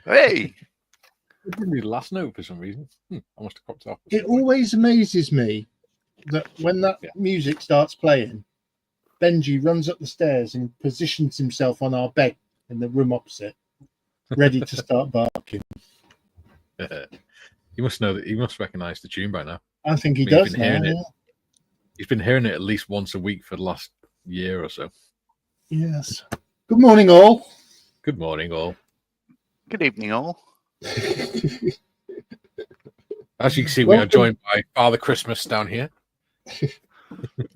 Hey! It didn't need the last note for some reason. I must have cropped it off. It always amazes me that when that music starts playing, Benji runs up the stairs and positions himself on our bed in the room opposite, ready to start barking. You must know that he must recognise the tune by now. I think he does now. He's been hearing it at least once a week for the last year or so. Yes. Good morning, all. Good morning, all. Good evening, all. As you can see, we are joined by Father Christmas down here.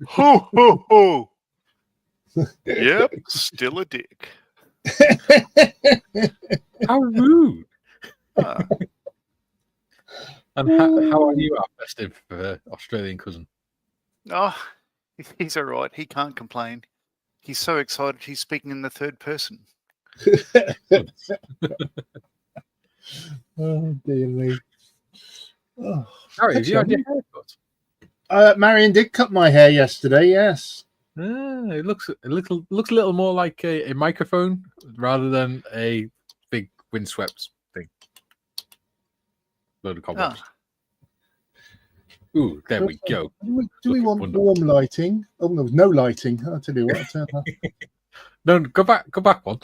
Ho, ho, ho. Yep, still a dick. How rude. And how are you, our festive Australian cousin? Oh, he's all right. He can't complain. He's so excited he's speaking in the third person. Oh, dear me. Oh, Harry, have you had your haircut? Marion did cut my hair yesterday, yes. It looks a little more like a microphone rather than a big windswept thing. Load of cobwebs. Ooh, there we go. Do we want warm lighting? Oh, no, no lighting. I'll tell you what. No, go back one.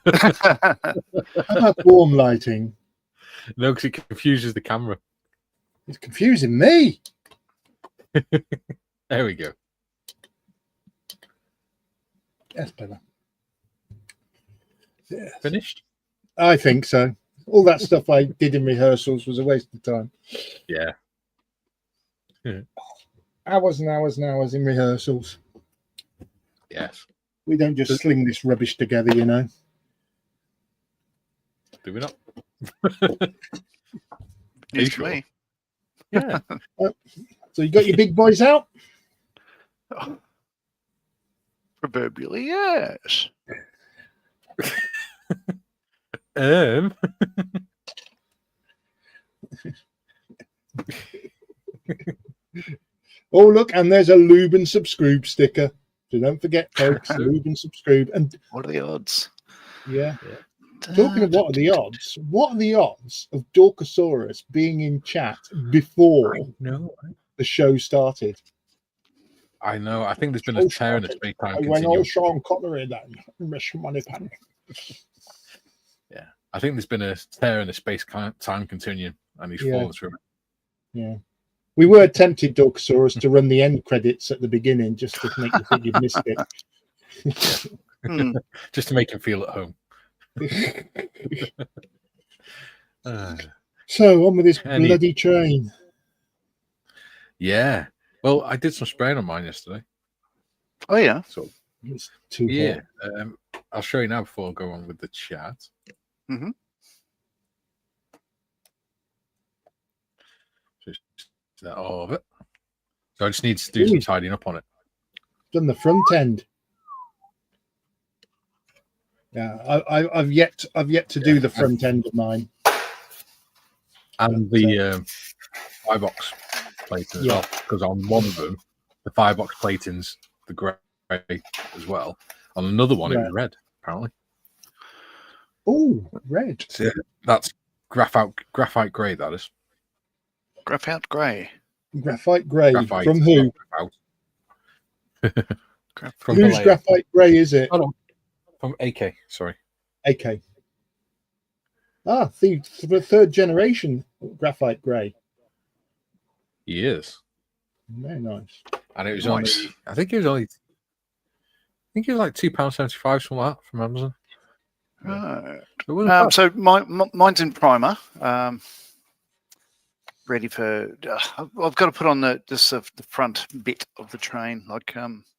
How about warm lighting? No, because it confuses the camera. It's confusing me. There we go. That's better. Yes. Finished? I think so. All that stuff I did in rehearsals was a waste of time. Yeah. Hours and hours and hours in rehearsals. Yes. We don't just sling this rubbish together, you know. Do we not? News to me. Yeah. So you got your big boys out? Oh, proverbially, yes. Oh, look, and there's a lube and subscribe sticker. So don't forget, folks, lube and subscribe. And what are the odds? Yeah. Talking of what are the odds of Dorkosaurus being in chat before the show started? I know. I think there's been a tear in the space-time continuum. When all Sean Connery then, Mission Money Pan. Yeah, I think there's been a tear in the space-time continuum, and he's fallen through it. Yeah. We were tempted, Dorkosaurus, to run the end credits at the beginning just to make you think you'd missed it. Just to make him feel at home. So on with this bloody train. Yeah. Well, I did some spraying on mine yesterday. Oh yeah. So it's too hot. I'll show you now before I go on with the chat. Mm-hmm. Just that all of it. So I just need to do some tidying up on it. Done the front end. Yeah, I've yet to do the front end of mine. And the firebox plating as well, because on one of them, the firebox plating's the grey as well. On another one, it was red, apparently. Oh, red. So that's graphite grey, that is. Graphite grey. Graphite grey. From who? From Whose graphite grey is it? Oh, no. From AK, sorry. AK. Ah, the third generation graphite grey. He is. Very nice. And it was only, I think it was like £2.75, something like that from Amazon. Right. So mine's in primer. Ready for. I've got to put on the front bit of the train, like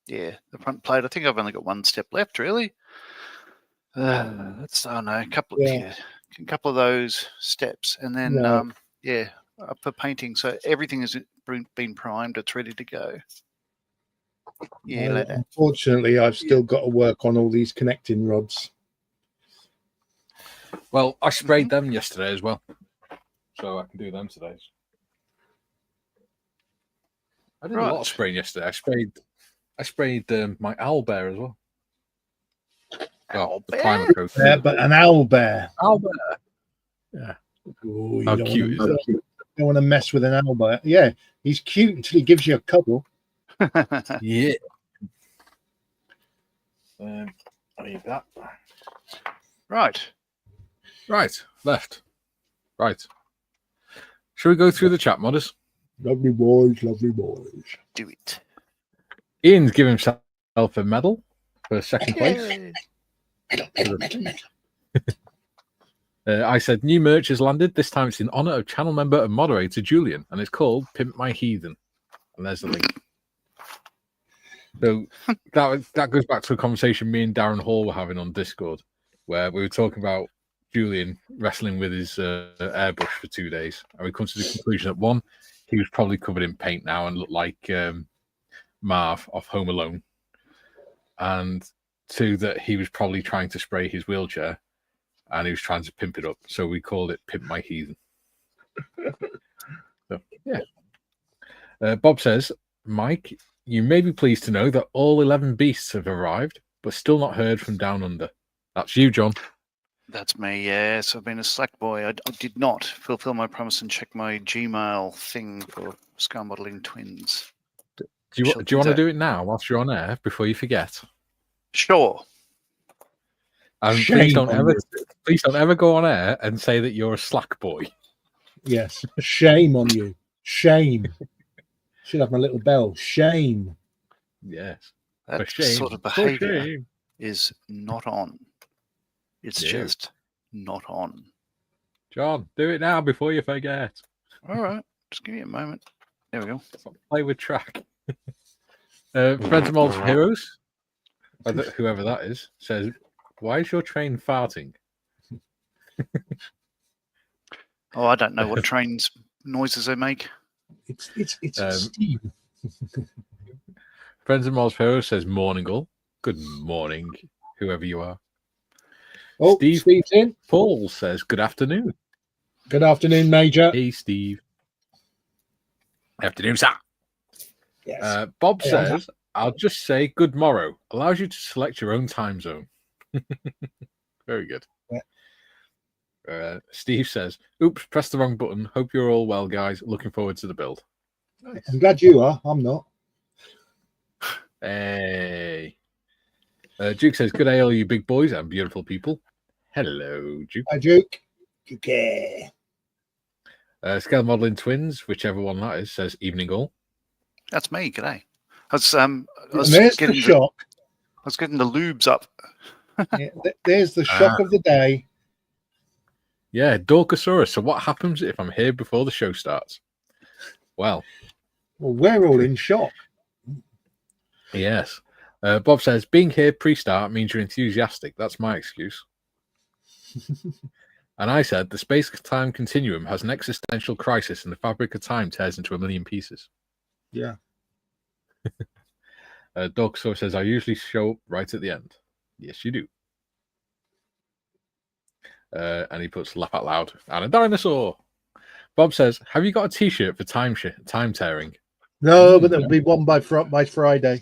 the front plate. I think I've only got one step left, really. That's a couple of those steps, and then up for painting. So everything has been primed. It's ready to go. Yeah. Unfortunately, I've still got to work on all these connecting rods. Well, I sprayed them yesterday as well, so I can do them today. I did a lot of spraying yesterday. I sprayed my owl bear as well. The primer coat. Yeah, but an owl bear. Owl bear. Yeah. Ooh, How cute is that? You don't want to mess with an Albert. Yeah, he's cute until he gives you a cuddle. Yeah. I need that. Right. Right. Left. Right. Shall we go through the chat, modders? Lovely boys, lovely boys. Do it. Ian's given himself a medal for second place. Yay. I said new merch has landed. This time it's in honor of channel member and moderator Julian, and it's called Pimp My Heathen. And there's the link. So that goes back to a conversation me and Darren Hall were having on Discord, where we were talking about Julian wrestling with his airbrush for 2 days, and we come to the conclusion that one, he was probably covered in paint now and looked like Marv off Home Alone, and two, that he was probably trying to spray his wheelchair, and he was trying to pimp it up. So we called it Pimp My Heathen. So, yeah. Bob says, Mike, you may be pleased to know that all 11 beasts have arrived, but still not heard from Down Under. That's you, John. That's me, yes. I've been a slack boy. I did not fulfill my promise and check my Gmail thing for Skull Modeling Twins. Do you want to do it now whilst you're on air before you forget? Sure. And please don't ever go on air and say that you're a slack boy. Yes. Shame on you. Shame. Should have my little bell. Shame. Yes. That shame. sort of behavior is not on. It's just not on. John, do it now before you forget. All right. Just give me a moment. There we go. Play with track. Friends of Mold's Heroes, whoever that is, says, why is your train farting? Oh, I don't know what trains noises they make. It's steam. Friends of Mold's Heroes says, morning all. Good morning, whoever you are. Oh, Steve's in. Paul says, good afternoon. Good afternoon, Major. Hey, Steve. Afternoon, sir. Yes. Bob says, I'll just say good morrow. Allows you to select your own time zone. Very good. Yeah. Steve says, oops, pressed the wrong button. Hope you're all well, guys. Looking forward to the build. Nice. I'm glad you are. I'm not. Hey. Duke says, good day, all you big boys and beautiful people. Hello, Duke. Hi, Duke. Okay. Scale Modeling Twins, whichever one that is, says evening all. That's me. G'day. I was getting the shock. I was getting the lubes up. Yeah, there's the shock of the day. Yeah, Dorkosaurus. So what happens if I'm here before the show starts? Well, we're all in shock. Yes. Bob says, being here pre-start means you're enthusiastic. That's my excuse. And I said, the space-time continuum has an existential crisis and the fabric of time tears into a million pieces. Yeah. Dorkosaurus says, I usually show up right at the end. Yes, you do. And he puts laugh out loud and a dinosaur. Bob says, have you got a t-shirt for time tearing? No, but there'll be one by Friday.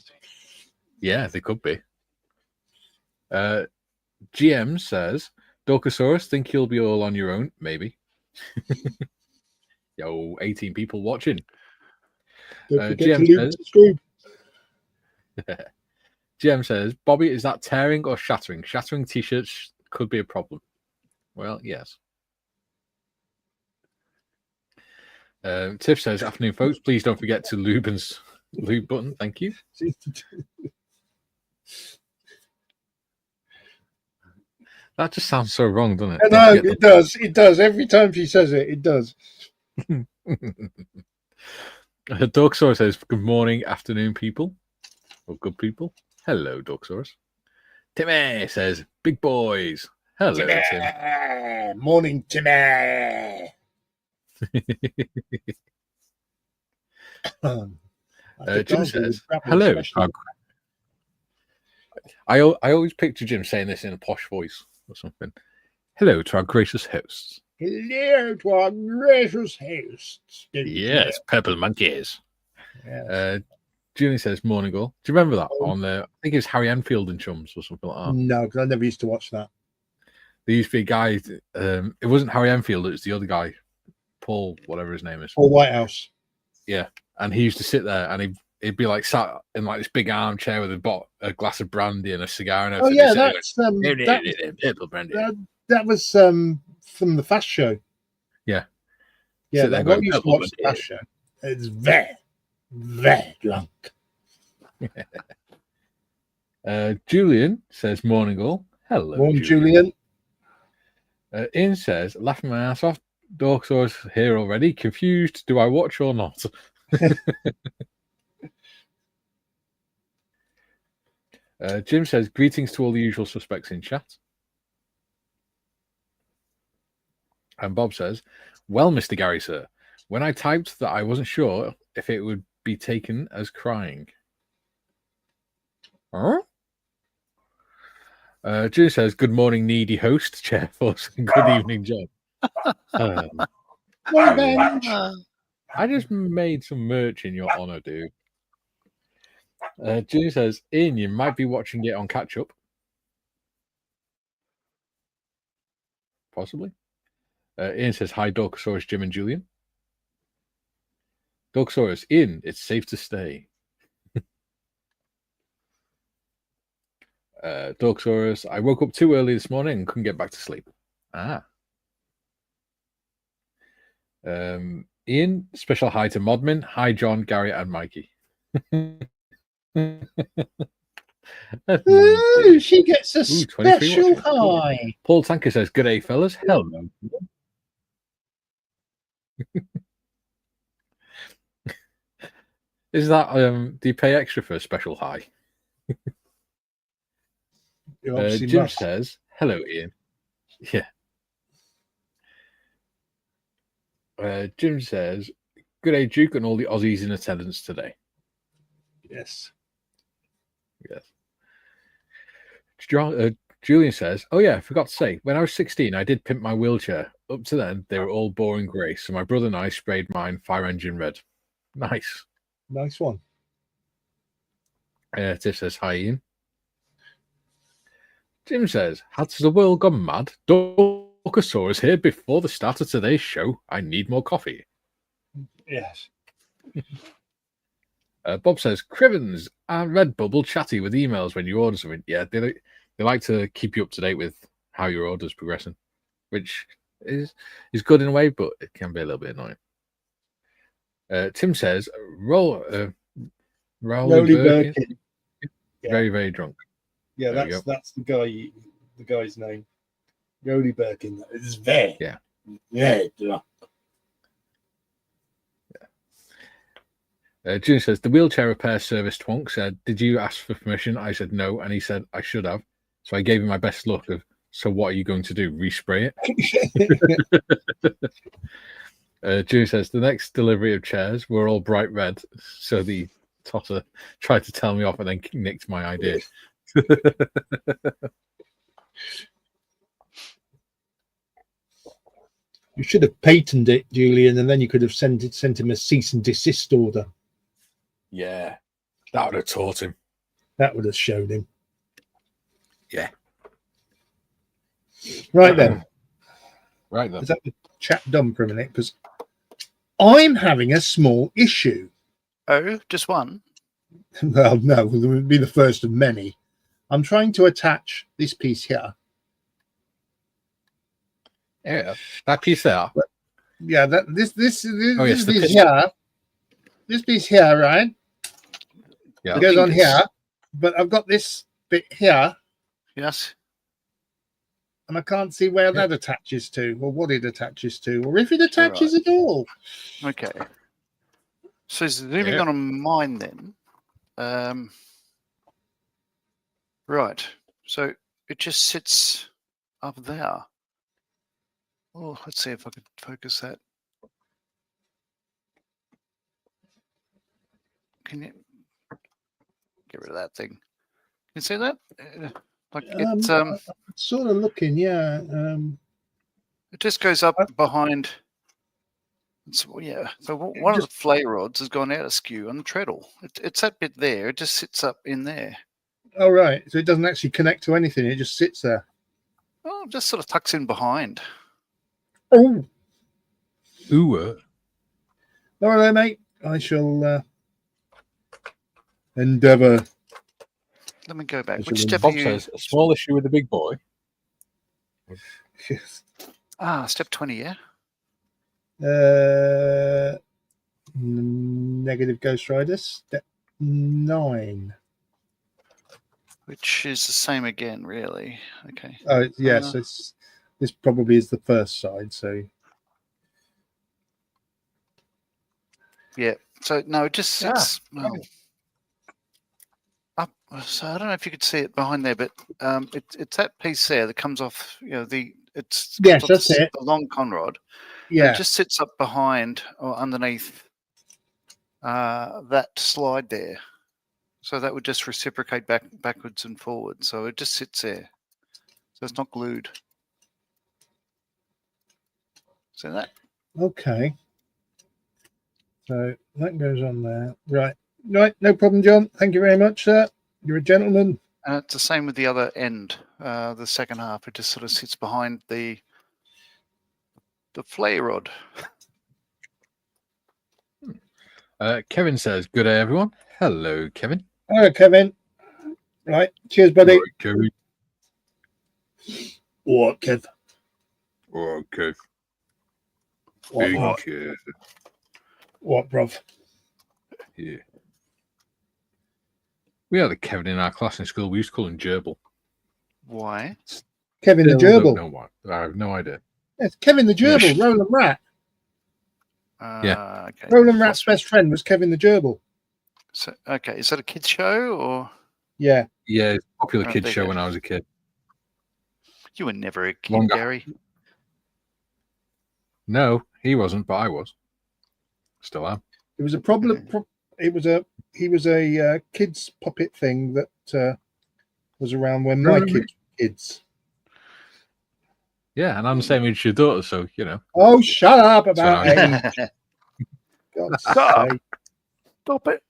Yeah, they could be. GM says, Dorkosaurus, think you'll be all on your own? Maybe. Yo, 18 people watching. Don't forget to subscribe. GM says, Bobby, is that tearing or shattering? Shattering t-shirts could be a problem. Well, yes. Tiff says, afternoon, folks. Please don't forget to lube button. Thank you. That just sounds so wrong, doesn't it? No, it does. It does. Every time she says it, it does. Dorksaurus says, good morning, afternoon, people. Or good people. Hello, Dorksaurus. Timmy says, big boys. Hello, Tim. Morning, Timmy. Jim says, hello. I always picture Jim saying this in a posh voice or something. Hello to our gracious hosts. Hello to our gracious hosts. Yes, purple monkeys. Yes. Julie says, morning all. Do you remember that on I think it's Harry Enfield and Chums or something like that? No, because I never used to watch that. there used to be a guy. It wasn't Harry Enfield. It was the other guy, Paul, whatever his name is. Or White House. Yeah, and he used to sit there, and he'd be like sat in like this big armchair with a glass of brandy and a cigar and everything. Oh yeah, that was from the Fast Show. Yeah. Yeah, that what used to watch the Fast Show. It's very drunk. Julian says, morning all. Hello, morning, Julian. Ian says, laughing my ass off. Dorksaur's here already. Confused. Do I watch or not? Jim says, greetings to all the usual suspects in chat. And Bob says, well, Mr. Gary, sir, when I typed that I wasn't sure if it would be taken as crying. Huh? Jim says, good morning, needy host, Chairforce. Good evening, John. I just made some merch in your honor, dude. Jim says, Ian, you might be watching it on catch up. Possibly. Ian says, hi, Dorkosaurus, Jim and Julian. Dorkosaurus, Ian, it's safe to stay. Dorkosaurus, I woke up too early this morning and couldn't get back to sleep. Ian, special hi to Modmin. Hi, John, Gary, and Mikey. Ooh, she gets a special hi. Paul Tanker says, good day, fellas. Hello. Is that do you pay extra for a special hi? Jim says, hello, Ian. Yeah. Jim says, good day, Duke, and all the Aussies in attendance today. Yes. Julian says, oh yeah, I forgot to say, when I was 16, I did pimp my wheelchair. Up to then, they were all boring grey, so my brother and I sprayed mine fire engine red. Nice one. Tiff says, hi, Ian. Jim says, has the world gone mad? Dorkosaurus here before the start of today's show. I need more coffee. Yes. Bob says, Crivens and Redbubble chatty with emails when you order something. Yeah, they like to keep you up to date with how your order's progressing, which is good in a way, but it can be a little bit annoying. Tim says, Rowley Birkin. Yeah. Very, very drunk. Yeah, that's the guy's name. Rowley Birkin. It's very drunk. June says, the wheelchair repair service twonk said, did you ask for permission? I said no, and he said I should have. So I gave him my best look of, so what are you going to do? Respray it? June says, the next delivery of chairs were all bright red, so the tosser tried to tell me off and then nicked my idea. You should have patented it, Julian, and then you could have sent him a cease and desist order. Yeah, that would have taught him. That would have showed him. Yeah. Right then. Is that the chat dumb for a minute? Because I'm having a small issue. Oh, just one? Well, no, it would be the first of many. I'm trying to attach this piece here. Yeah, that piece there. Yeah, this piece here. This piece here, right? Yeah. It goes on here, but I've got this bit here. Yes. And I can't see where that attaches to, or what it attaches to, or if it attaches at all. Okay. So zooming on mine then. Right. So it just sits up there. Oh, let's see if I could focus that. Can you get rid of that thing? Can you see that? Like it's sort of looking, yeah. It just goes up behind. So, yeah. So one of the flay rods has gone out askew on the treadle. It's that bit there. It just sits up in there. Oh right. So it doesn't actually connect to anything. It just sits there. Oh, just sort of tucks in behind. Oh, Ooh. all right, mate. I shall endeavour. Let me go back. That's Which a step are Bob you? says a small issue with the big boy. Step 20, yeah? Negative Ghost Rider. Step 9. Which is the same again, really. Okay. Oh, yes. This probably is the first side. So yeah. So no, it just sits okay. up. So I don't know if you could see it behind there, but it's that piece there that comes off. It's Yes, off that's it. the long conrod. Yeah. It just sits up behind or underneath that slide there. So that would just reciprocate backwards and forwards. So it just sits there. So it's not glued. See that? Okay. So that goes on there. Right. Right. No problem, John. Thank you very much, sir. You're a gentleman. And it's the same with the other end, the second half. It just sort of sits behind the flare rod. Kevin says, "Good day, everyone." Hello, Kevin. Hello, Kevin. Right. Cheers, buddy. Right, Kevin. What, Kev? Okay. What, Big bruv? Kev. What, bruv? Yeah. We had a Kevin in our class in school. We used to call him Gerbil. Why? Kevin the Still don't Gerbil. know why. I have no idea. Yes, Kevin the Gerbil. Roland Rat. Yeah. Okay. Roland Rat's best friend was Kevin the Gerbil. So, okay, is that a kids show or? Yeah. Yeah, it's a popular Right, kids there you show go. when I was a kid. You were never a kid, Longer. Gary. No, he wasn't, but I was. Still am. It was a problem. He was a kids puppet thing that was around when my kids were kids. Yeah, and I'm the same age as your daughter, so you know. Oh, shut up about So age. God's Stop. sake. Stop it.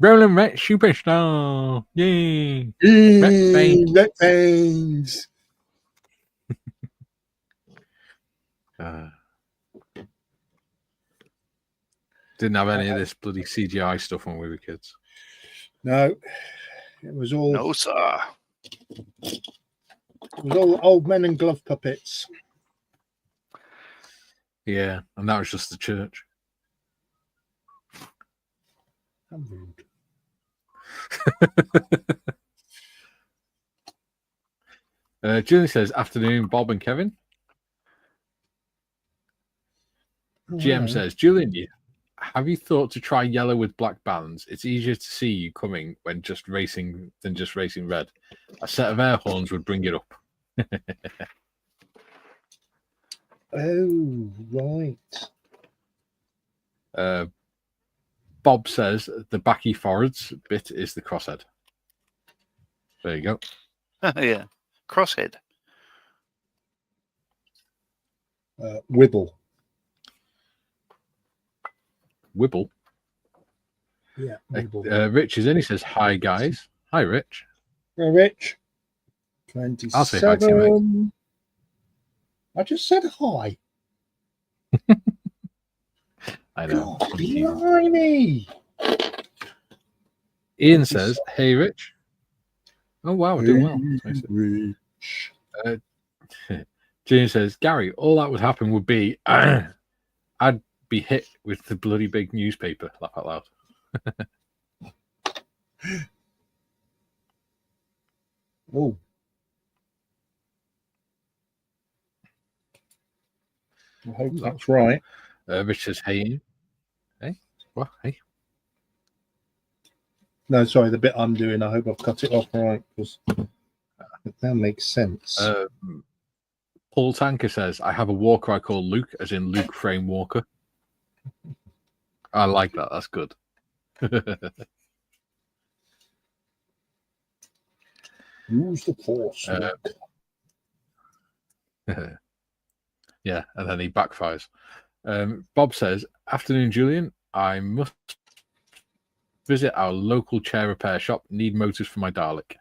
Roland Rat Superstar. Yay. Red veins. Didn't have any of this bloody CGI stuff when we were kids. No, it was all No, sir. old men and glove puppets. Yeah, and that was just the church. I'm rude. Julie says, "Afternoon, Bob and Kevin." GM says, "Julian, have you thought to try yellow with black bands? It's easier to see you coming when just racing than just racing red. A set of air horns would bring it up." Oh, right. Bob says the backy forwards bit is the crosshead. There you go. Yeah. Crosshead. Wibble. Wibble. Yeah, Wibble. Rich is in. He says, "Hi, guys." Hi, Rich. Hey, Rich. I'll say hi to you, 27. I just said hi. I know. God, blimey. Ian says, "Hey, Rich." Oh, wow, we're doing well. Rich. Jane says, "Gary, all that would happen would be I'd be hit with the bloody big newspaper." Laugh out loud. Oh. I hope that's right. Rich says, "Hey, Ian." Hey? What? Hey? No, sorry, the bit I'm doing, I hope I've cut it off right, because that makes sense. Paul Tanker says, "I have a walker I call Luke, as in Luke Frame Walker." I like that. That's good. Use the force. Yeah, and then he backfires. Bob says, "Afternoon, Julian. I must visit our local chair repair shop. Need motors for my Dalek."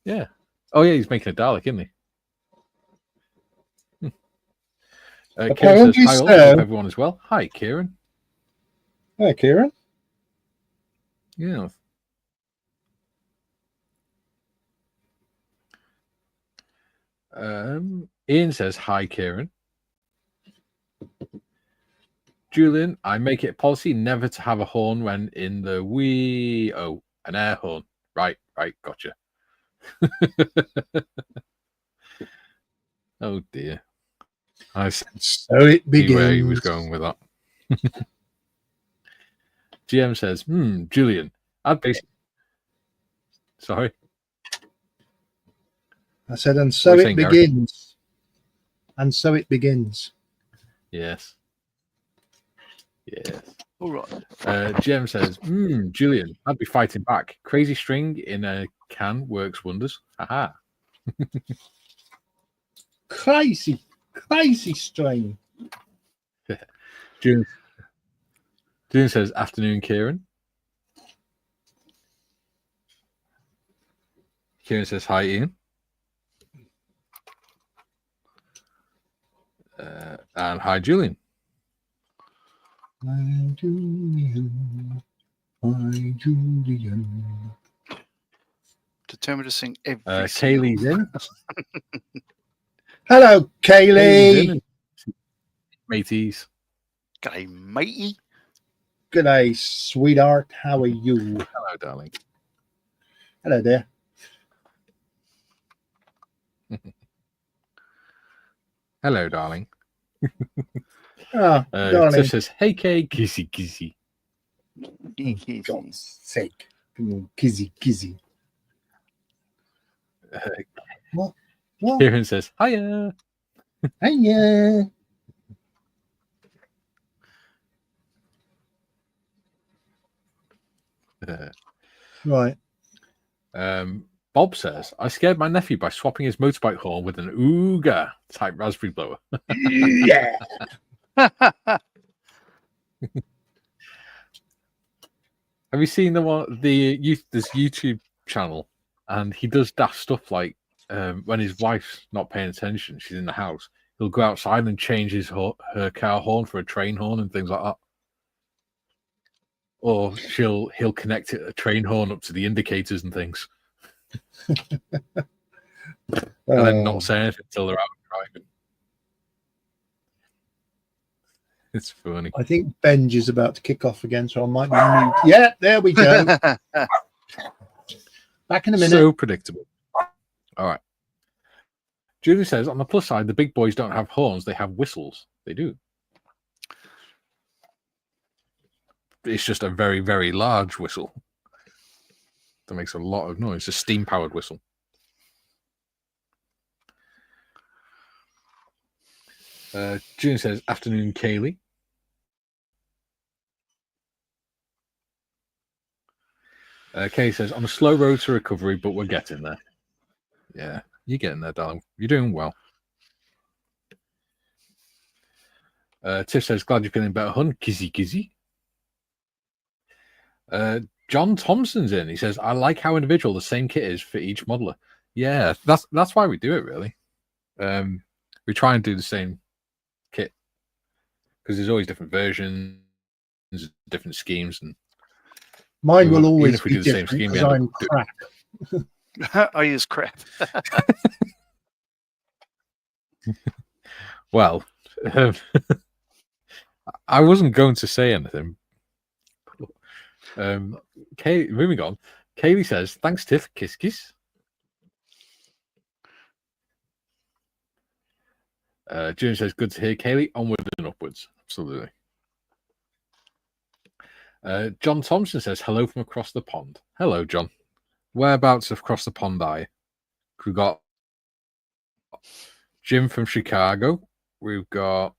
Yeah. Oh, yeah, he's making a Dalek, isn't he? Kieran says, hi all, hope everyone is well. Hi, Kieran. Hi, Kieran. Yeah. Ian says, hi, Kieran. Julian, I make it a policy never to have a horn when in the wee. Oh, an air horn. Right, gotcha. Oh, dear. I So it begins. where he was going with that. GM says, Julian, I'd basically... Sorry? I said, and so it begins. And so it begins. Yes. Yes. All right. GM says, Julian, I'd be fighting back. Crazy string in a can works wonders. Haha. Crazy string. Julian says, afternoon, Kieran. Kieran says, hi, Ian. And hi, Julian. Hi, Julian. Hi, Julian. Determined to sing every Kaylee's in. Hello, Kaylee. Mateys. G'day, matey. G'day, sweetheart. How are you? Hello, darling. Hello there. Hello, darling. Darling. Tiff says, hey, Kay, kissy, kissy. For God's sake. Kizzy. What? Kieran says, hiya. Hiya. Right. Bob says, I scared my nephew by swapping his motorbike horn with an Ooga type raspberry blower. Yeah. Have you seen this YouTube channel? And he does daft stuff like when his wife's not paying attention, she's in the house, he'll go outside and change her car horn for a train horn and things like that. Or he'll connect a train horn up to the indicators and things. And then not say anything until they're out driving. It's funny. I think Benj is about to kick off again, so I might be mute. Yeah, there we go. Back in a minute. So predictable. All right. Julie says, on the plus side, the big boys don't have horns, they have whistles. They do. It's just a very, very large whistle that makes a lot of noise. A steam-powered whistle. June says, afternoon, Kaylee. Kay says, on a slow road to recovery, but we're getting there. Yeah, you're getting there, darling. You're doing well. Tiff says, glad you're feeling better, hun. Kizzy. John Thompson's in. He says, I like how individual the same kit is for each modeler. Yeah, that's why we do it, really. We try and do the same kit because there's always different versions, different schemes, and mine will always if we be do the same different scheme, because I'm crap. I use crap. Well, I wasn't going to say anything. Moving on. Kaylee says, thanks, Tiff. Kiss, kiss. June says, good to hear, Kaylee. Onward and upwards. Absolutely. John Thompson says, hello from across the pond. Hello, John. Whereabouts across the pond are you? We've got Jim from Chicago. We've got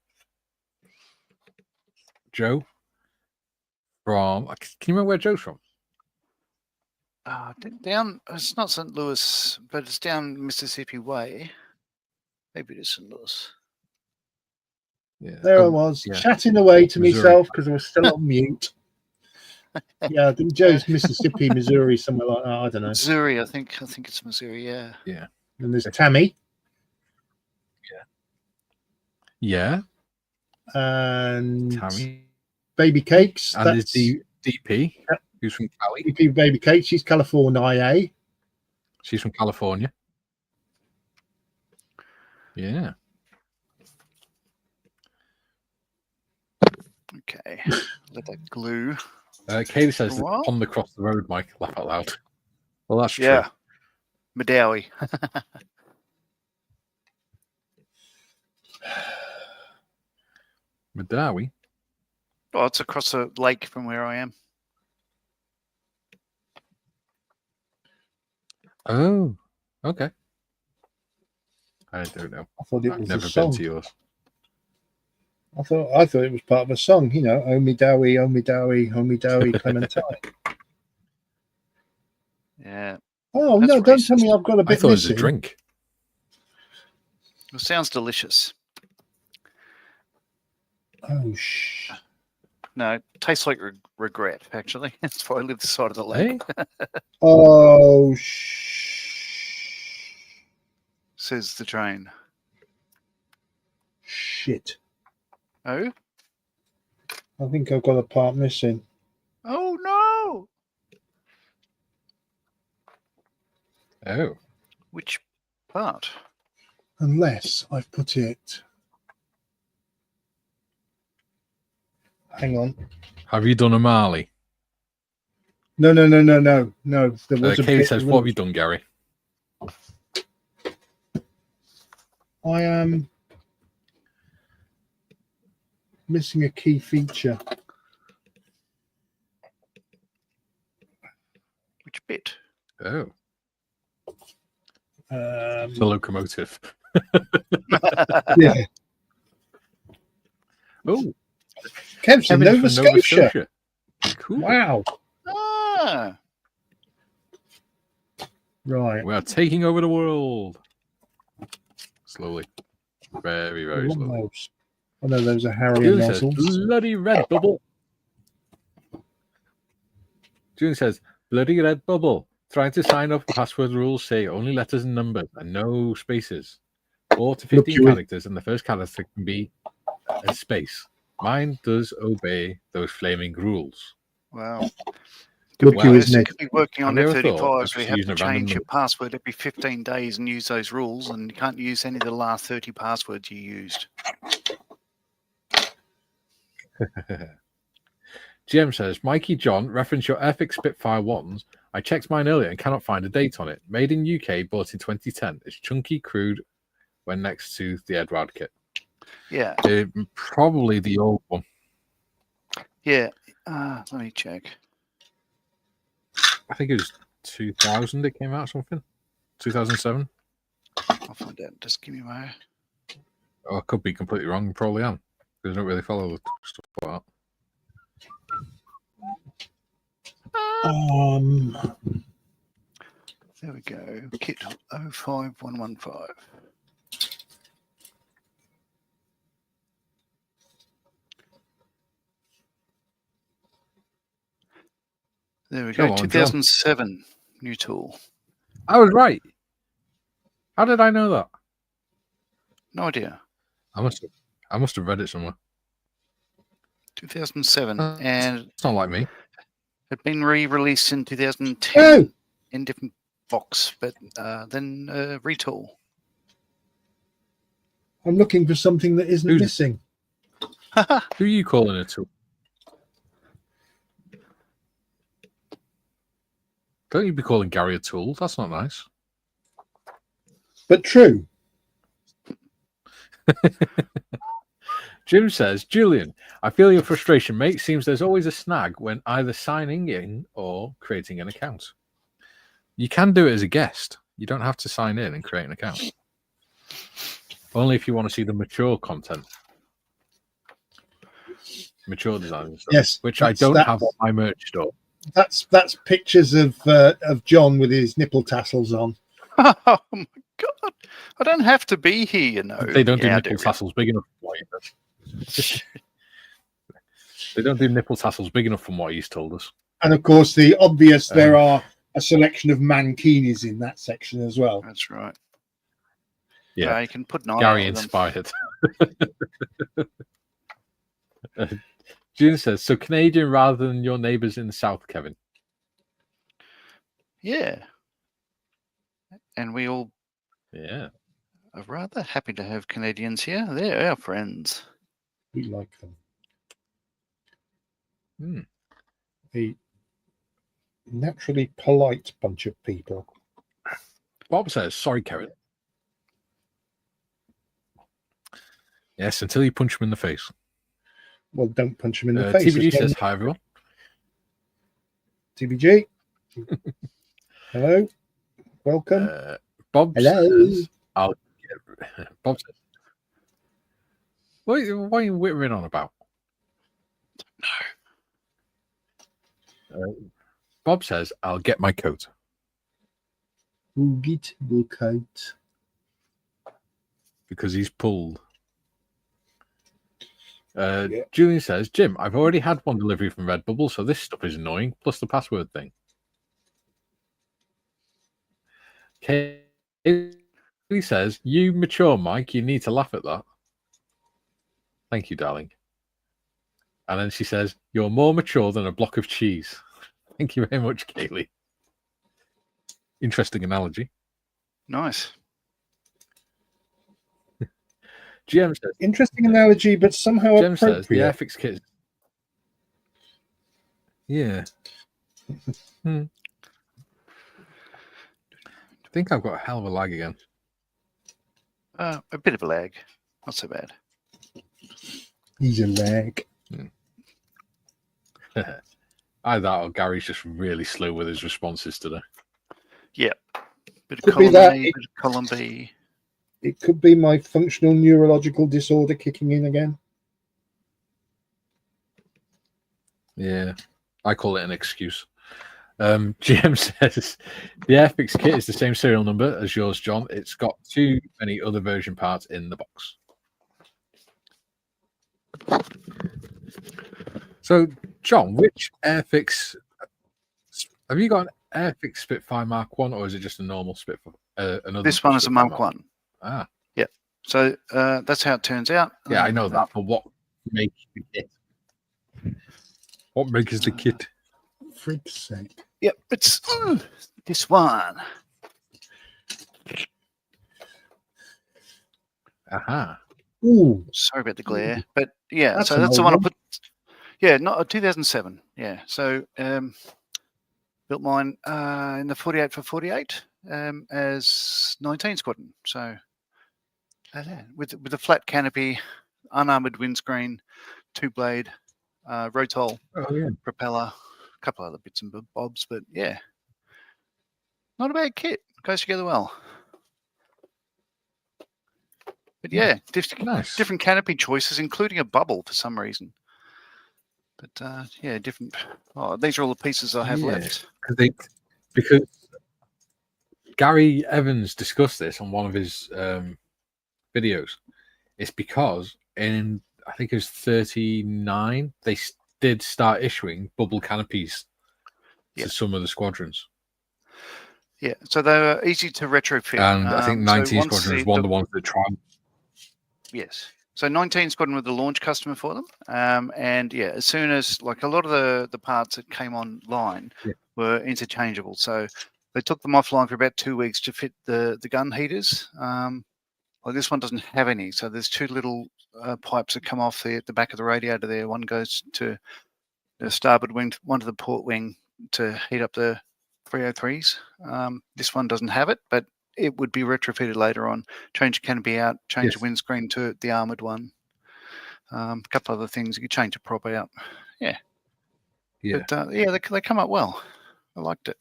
Joe from... Can you remember where Joe's from? Down, it's not St. Louis, but it's down Mississippi Way. Maybe it is St. Louis. Yeah. There I was, chatting away to Missouri. myself because I was still on mute. Yeah, I think Joe's Mississippi, Missouri, somewhere like that. I don't know. Missouri, I think it's Missouri. Yeah. Yeah. And there's Tammy Yeah. and Tammy. Baby Cakes. And there's DP, who's from Cali. DP Baby Cakes. She's California. She's from California. Yeah. Okay. Let that glue. Katie says the What? pond across the road, Mike. Laugh out loud. Well, that's true. Yeah. Madawi. Madawi. Oh, it's across the lake from where I am. Oh, okay. I don't know. I thought it I've was never a been song. to yours. I thought it was part of a song. You know, Omi Dowie, Clementine. Yeah. Oh That's no! Don't tell racist. me I've got a I bit thought it was a missing. drink. It sounds delicious. Oh shh! No, it tastes like regret, actually. That's why I live this side of the lake, Hey? Oh shh! says the train. Shit! Oh? I think I've got a part missing. Oh, no! Oh. Which part? Unless I've put it. Hang on. Have you done a Marley? No. There was a Katie bit. says, what have you done, Gary? I am missing a key feature. Which bit? Oh. The locomotive. Yeah. Oh. Kev's in Kevin Nova from Nova Scotia. Scotia. Cool. Wow. Ah! Right. We are taking over the world. Slowly. Very, very slowly. Almost. Oh no, those are Harry and June says, Nozzles. bloody red bubble. June says, bloody red bubble. Trying to sign up, password rules say only letters and numbers and no spaces. 4 to 15 you in. characters, and the first character can be a space. Mine does obey those flaming rules. Wow. Look Wow. you, Yes, isn't you it? could be working on Have you ever thought F-35s of where you have using to a random change your number? password every 15 days and use those rules, and you can't use any of the last 30 passwords you used. Jim says, Mikey John, reference your Epic Spitfire ones. I checked mine earlier and cannot find a date on it. Made in UK, bought in 2010. It's chunky, crude, when next to the Edward kit. Yeah. Probably the old one. Yeah. Let me check. I think it was 2000 it came out, something. 2007. I'll find out. Just give me my... Oh, I could be completely wrong. Probably am. Because I don't really follow the stuff like that. There we go. Kit 05115. There we go. Come on, John. 2007 new tool. I was right. How did I know that? No idea. I must have read it somewhere. 2007, and It's not like me. had been re-released in 2010 Oh, in different box, but then retool. I'm looking for something that isn't Who's- missing. Who are you calling a tool? Don't you be calling Gary a tool? That's not nice. But true. Jim says, Julian, I feel your frustration, mate. Seems there's always a snag when either signing in or creating an account. You can do it as a guest. You don't have to sign in and create an account. Only if you want to see the mature content. Mature design and stuff, Yes, which I that's- don't that's- have on my merch store. That's pictures of John with his nipple tassels on. Oh my god! I don't have to be here, you know. They don't do Yeah, I nipple tassels big enough for what he does. They don't do nipple tassels big enough from what he's told us. And of course, the obvious, there are a selection of mankinis in that section as well. That's right. Yeah, You can put 9 Gary out with them. inspired. June says, so Canadian rather than your neighbours in the south, Kevin. Yeah. And we all Yeah. are rather happy to have Canadians here. They're our friends. We like them. Hmm. A naturally polite bunch of people. Bob says, sorry, Kevin. Yes, until you punch him in the face. Well, don't punch them in the face. TBG says, hi, everyone. TBG. Hello. Welcome. Bob Hello. says, Bob says, what are you whittering on about? No. Bob says, I'll get my coat. We'll get the coat. Because he's pulled. Julian says, Jim, I've already had one delivery from Redbubble, so this stuff is annoying, plus the password thing. Kaylee says, you mature, Mike, you need to laugh at that. Thank you, darling. And then she says, you're more mature than a block of cheese. Thank you very much, Kaylee. Interesting analogy. Nice. GM says, interesting analogy, but somehow GM appropriate. says the Airfix kit. Yeah. I think I've got a hell of a lag again. A bit of a lag. Not so bad. He's a lag. Either that or Gary's just really slow with his responses today. Yeah. Bit of Could be column that. A, bit of column B. It could be my functional neurological disorder kicking in again. Yeah, I call it an excuse. GM says the Airfix kit is the same serial number as yours, John. It's got too many other version parts in the box. So, John, which Airfix have you got? An Airfix Spitfire Mark 1, or is it just a normal Spitfire? This one is a Mark 1. Ah, yeah. So that's how it turns out. Yeah, I know that. But what makes the kit? What makes the kit? Freak's sake. Yep, it's this one. Aha. Ooh. Sorry about the glare, but yeah. That's so an that's the old one I one. put. Yeah, not 2007. Yeah. So built mine in the 48 for 48 as 19 Squadron. So with a flat canopy, unarmored windscreen, 2-blade, rotol, propeller, a couple other bits and bobs, but yeah, not a bad kit. Goes together well. But yeah, different canopy choices, including a bubble for some reason. But yeah, different. Oh, these are all the pieces I have left. Because Gary Evans discussed this on one of his videos. It's because in, I think it was 39, they did start issuing bubble canopies to some of the squadrons. Yeah, so they were easy to retrofit. And I think 19 so Squadron was one of the ones that tried. Yes. So 19 Squadron were the launch customer for them. And yeah, as soon as, like, a lot of the parts that came online were interchangeable. So they took them offline for about 2 weeks to fit the gun heaters. Well, this one doesn't have any. So there's two little pipes that come off the back of the radiator there. One goes to the starboard wing, one to the port wing to heat up the 303s. This one doesn't have it, but it would be retrofitted later on. Change the canopy out, change the windscreen to the armored one. A couple other things. You could change the prop out. Yeah. But yeah, they come up well. I liked it.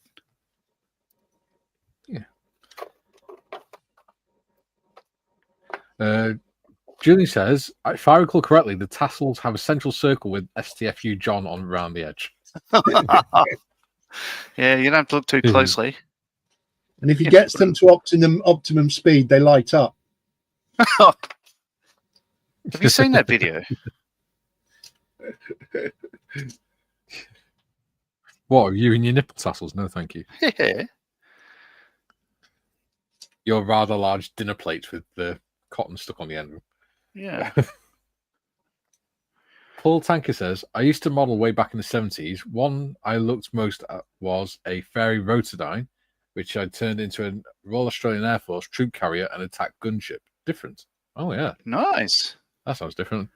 Yeah. Julie says, if I recall correctly, the tassels have a central circle with STFU John on around the edge. Yeah, you don't have to look too closely. And if he gets them to optimum speed, they light up. Have you seen that video? What, are you and your nipple tassels? No, thank you. Yeah. Your rather large dinner plates with the cotton stuck on the end. Yeah. Paul Tanker says, I used to model way back in the 70s. One I looked most at was a Fairey Rotodyne, which I turned into a Royal Australian Air Force troop carrier and attack gunship. Different. Oh, yeah. Nice. That sounds different.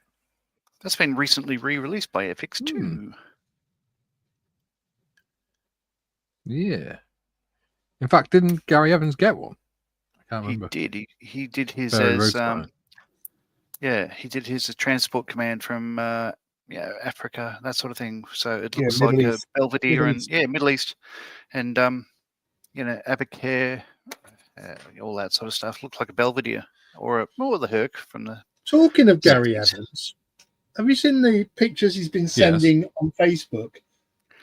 That's been recently re-released by FX2. Yeah. In fact, didn't Gary Evans get one? I can't remember. He did. He did his Fairey as Rotodyne. yeah. He did his as transport command from Africa, that sort of thing. So it Yeah, looks Middle like East. a Belvedere Middle and East. Middle East, and Abacare, all that sort of stuff. Looks like a Belvedere or the Herc from the. Talking of Gary 60s. Evans, have you seen the pictures he's been sending on Facebook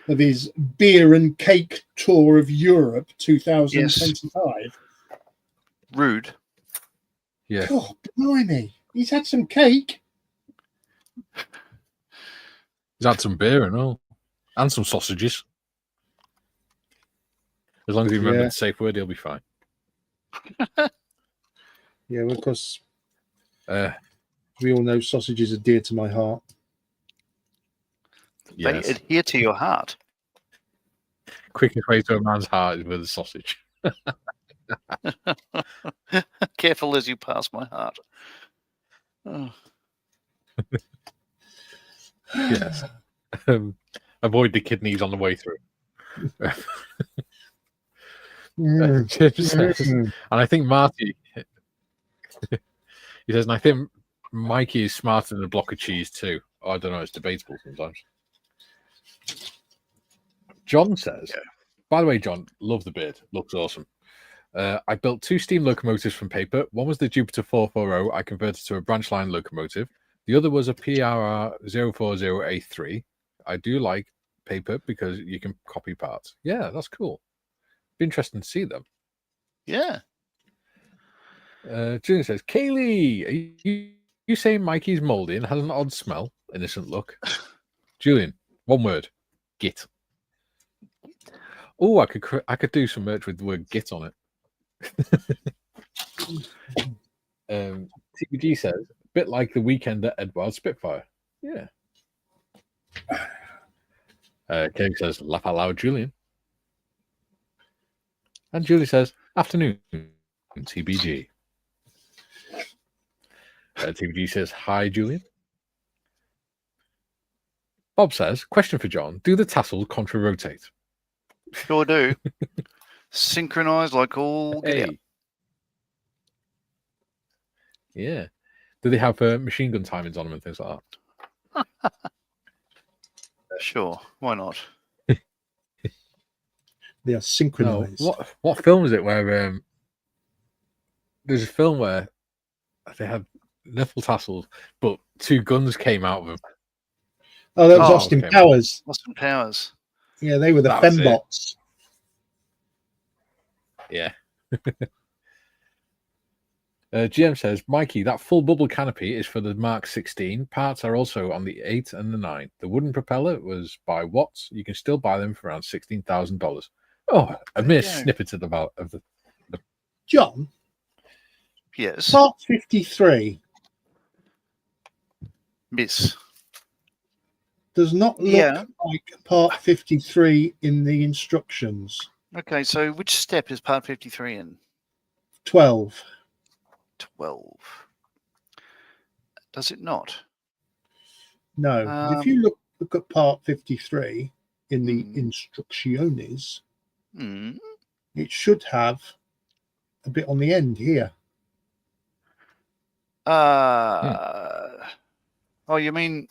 of his beer and cake tour of Europe 2025? Rude. Yeah. God, blimey. He's had some cake. He's had some beer and all. And some sausages. As long as he remembers the safe word, he'll be fine. Yeah, well, of course, we all know sausages are dear to my heart. Yes. They adhere to your heart. Quickest way to a man's heart is with a sausage. Careful as you pass my heart. Oh. Yes. Avoid the kidneys on the way through. Jim says, and I think Marty, he says, and I think Mikey is smarter than a block of cheese too. Oh, I don't know, it's debatable sometimes. John says, by the way, John, love the beard, looks awesome. I built 2 steam locomotives from paper. One was the Jupiter 440 I converted to a branch line locomotive. The other was a PRR 040A3. I do like paper because you can copy parts. Yeah, that's cool. Be interesting to see them. Yeah. Julian says, Kaylee, are you saying Mikey's moldy and has an odd smell? Innocent look. Julian, one word. Git. Oh, I could do some merch with the word git on it. TBG says, a bit like the weekend at Edward Spitfire. Yeah. Kate says, laugh out loud, Julian. And Julie says, afternoon, TBG. TBG says, hi, Julian. Bob says, question for John, do the tassels contra-rotate? Sure do. Synchronized like all get out. Yeah. Do they have machine gun timings on them and things like that? Sure. Why not? They are synchronized. No. What film is it where there's a film where they had nipple tassels, but 2 guns came out of them. Oh, that was Austin Powers. Austin Powers. Yeah, they were the fembots. Yeah. GM says, Mikey, that full bubble canopy is for the Mark 16. Parts are also on the 8 and the 9. The wooden propeller was by Watts. You can still buy them for around $16,000. Oh, a mere snippet of the John? Yes. Part 53. Miss. Does not look like part 53 in the instructions. Okay, so which step is part 53 in? 12. 12. Does it not? No. If you look at part 53 in the instrucciones, it should have a bit on the end here. Oh, you mean?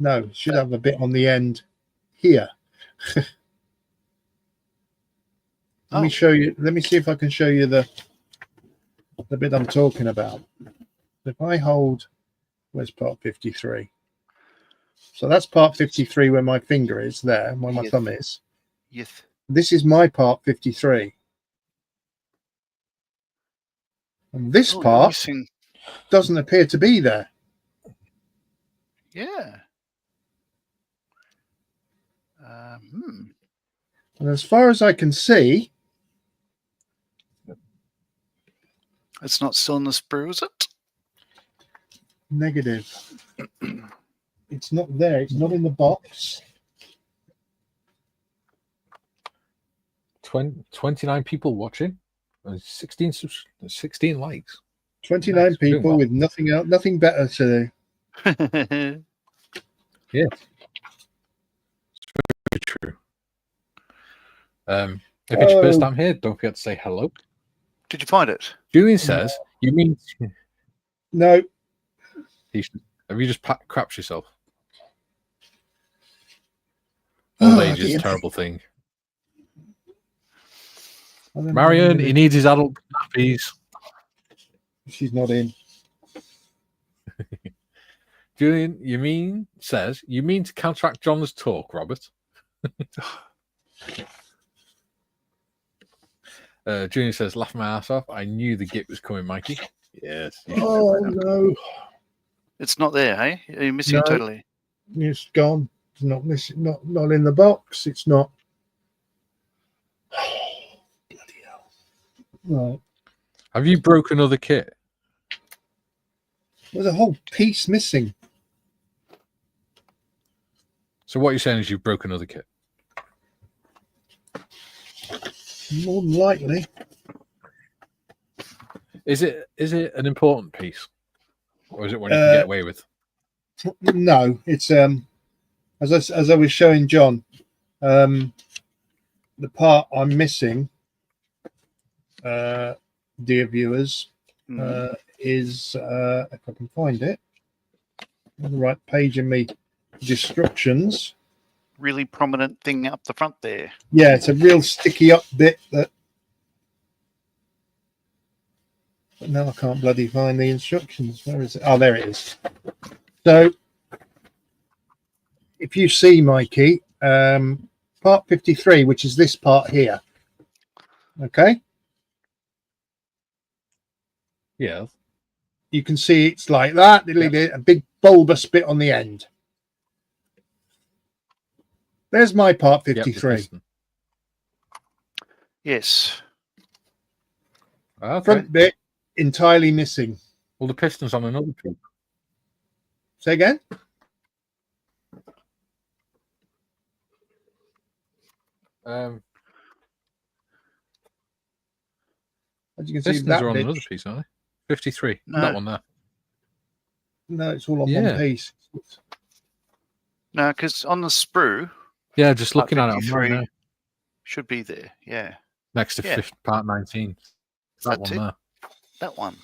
No, it should have a bit on the end here. Let me show you. Let me see if I can show you the bit I'm talking about. If I hold, where's part 53? So that's part 53 where my finger is there, where my thumb is. Yes. This is my part 53. And this part doesn't appear to be there. Yeah. And as far as I can see, It's not still in the sprue, is it? negative. It's not there. It's not in the box. 29 people watching, and 16 likes. 29 Nice. Doing people well. with nothing else, nothing better to do. Yes. It's very true. If it's your first time here, don't forget to say hello. Did you find it? Julian says, "You mean No. have you just crapped yourself?" Old age is a dear. terrible thing. I don't know Marion, what he needs his adult nappies. She's not in. Julian, you mean to counteract John's talk, Robert? Julian says, "Laugh my ass off. I knew the git was coming, Mikey." Yes. Oh no, It's not there, hey? Are you missing it No. totally? it's gone. It's not missing. Not in the box. It's not. Bloody hell! Right. Have you broken another kit? There's a whole piece missing. So what you're saying is you've broken another kit? More than likely. Is it an important piece, or is it one you can get away with? No, it's as I was showing John, the part I'm missing, dear viewers, is if I can find it on the right page in me instructions. Really prominent thing up the front there. Yeah, it's a real sticky up bit that. But now I can't bloody find the instructions. Where is it? Oh, there it is. So, if you see, Mikey, part 53, which is this part here. Okay. Yeah. You can see it's like that. A big bulbous bit on the end. There's my part 53. Yes. Okay. Front bit entirely missing. Well, the piston's on another piece. Say again? As you can see, Pistons that are on bit. another piece, aren't they? 53. No. That one there. No, it's all on Yeah. one piece. No, because on the sprue, Yeah, just looking at it, I'm 53 right now. should be there. Yeah. Next to Yeah. part 19. That That's one it. there. That one.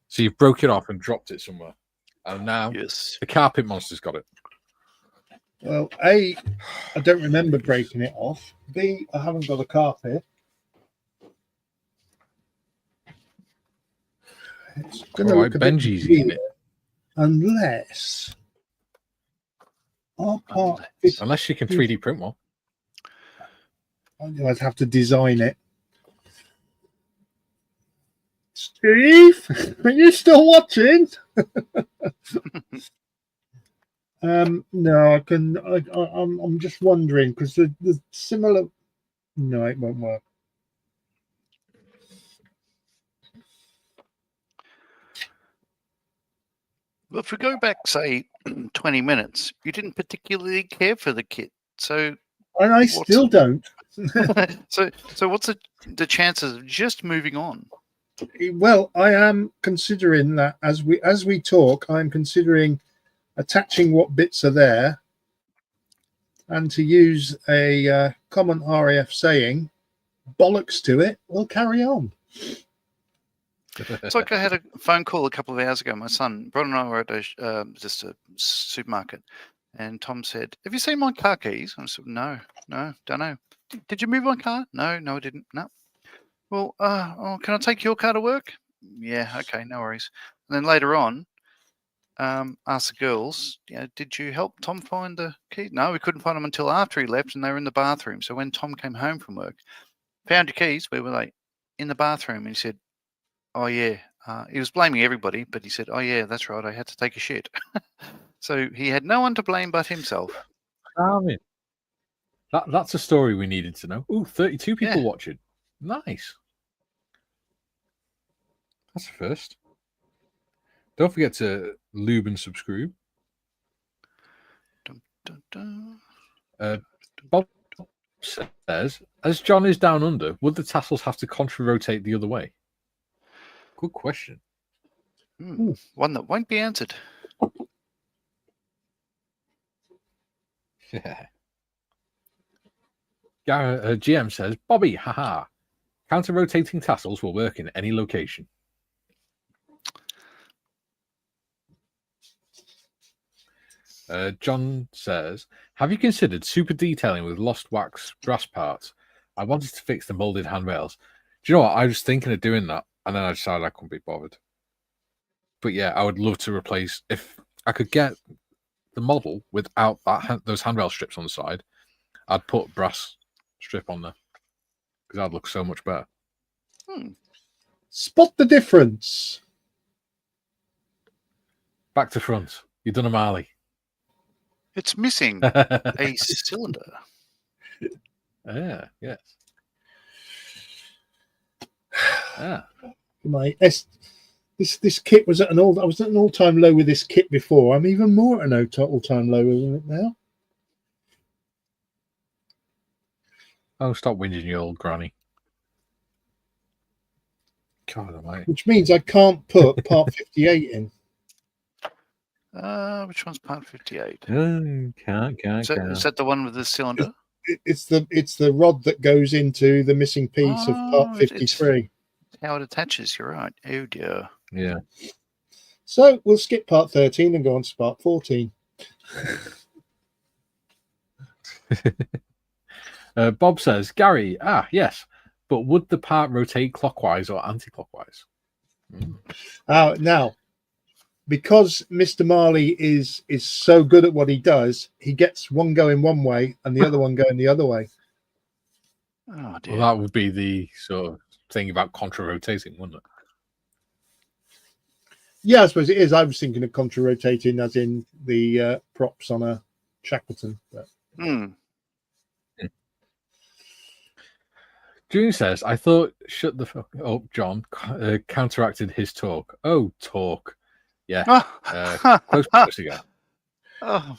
So you've broke it off and dropped it somewhere. And now Yes. the carpet monster's got it. Well, A, I don't remember breaking it off. B, I haven't got a carpet. It's going to All look right, a bit Benji's eating weird it. unless our part Unless you can 3D print one. I'd have to design it. Steve, are you still watching? No, I can. I'm just wondering because the similar. No, it won't work. Well, if we go back, say, 20 minutes, you didn't particularly care for the kit. So, And I still don't. so what's the chances of just moving on? Well, I am considering that as we talk, I'm considering attaching what bits are there, and to use a common RAF saying, "Bollocks to it, we'll carry on." It's like I had a phone call a couple of hours ago. My son, Bron and I were at just a supermarket, and Tom said, "Have you seen my car keys?" I said, No, don't know. Did you move my car? No, I didn't. No. Well, can I take your car to work? Yeah, okay, no worries. And then later on, asked the girls, did you help Tom find the keys? No, we couldn't find them until after he left, and they were in the bathroom. So when Tom came home from work, found your keys. Where were they? In the bathroom. And he said, "Oh yeah." He was blaming everybody, but he said, "Oh yeah, that's right. I had to take a shit." So he had no one to blame but himself. Charming. That's a story we needed to know. Ooh, 32 people Yeah. watching. Nice. That's a first. Don't forget to lube and subscribe. Dun, dun, dun. Bob says, as John is down under, would the tassels have to contra-rotate the other way? Good question. One that won't be answered. Yeah. GM says, Bobby, haha. Counter-rotating tassels will work in any location. John says, have you considered super detailing with lost wax brass parts? I wanted to fix the molded handrails. Do you know what? I was thinking of doing that, and then I decided I couldn't be bothered. But yeah, I would love to replace, if I could get the model without those handrail strips on the side, I'd put a brass strip on there because that'd look so much better. Spot the difference. Back to front. You've done a Marley. It's missing a cylinder. Yeah, yes. Yeah. This kit was at I was at an all-time low with this kit before. I'm even more at an all-time low with it now. Oh, stop whinging, you old granny. God almighty. Which means I can't put part 58 in. Which one's part 58? Can't. Is that the one with the cylinder? It's the rod that goes into the missing piece of part 53. How it attaches, you're right. Oh dear. Yeah. So we'll skip part 13 and go on to part 14. Bob says, Gary, yes, but would the part rotate clockwise or anti-clockwise? Now, because Mr. Marley is so good at what he does, he gets one going one way and the other one going the other way. Oh dear. Well, that would be the sort of thing about contra-rotating, wouldn't it? Yeah, I suppose it is. I was thinking of contra-rotating as in the props on a Shackleton. But... June says, I thought shut the fuck up, John counteracted his talk. Oh, talk. Yeah. Close promise again. Oh.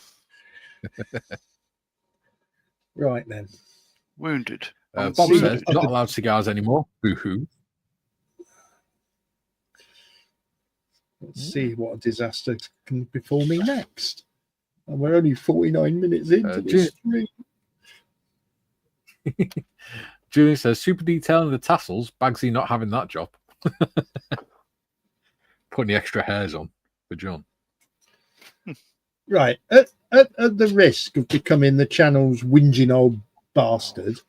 Right then. Wounded. Bob says, not allowed cigars anymore. Boo-hoo. Let's see what a disaster can befall me next. And we're only 49 minutes into this stream. Julian says, super detailing the tassels. Bagsy not having that job. Putting the extra hairs on for John. Right. At the risk of becoming the channel's whinging old bastard,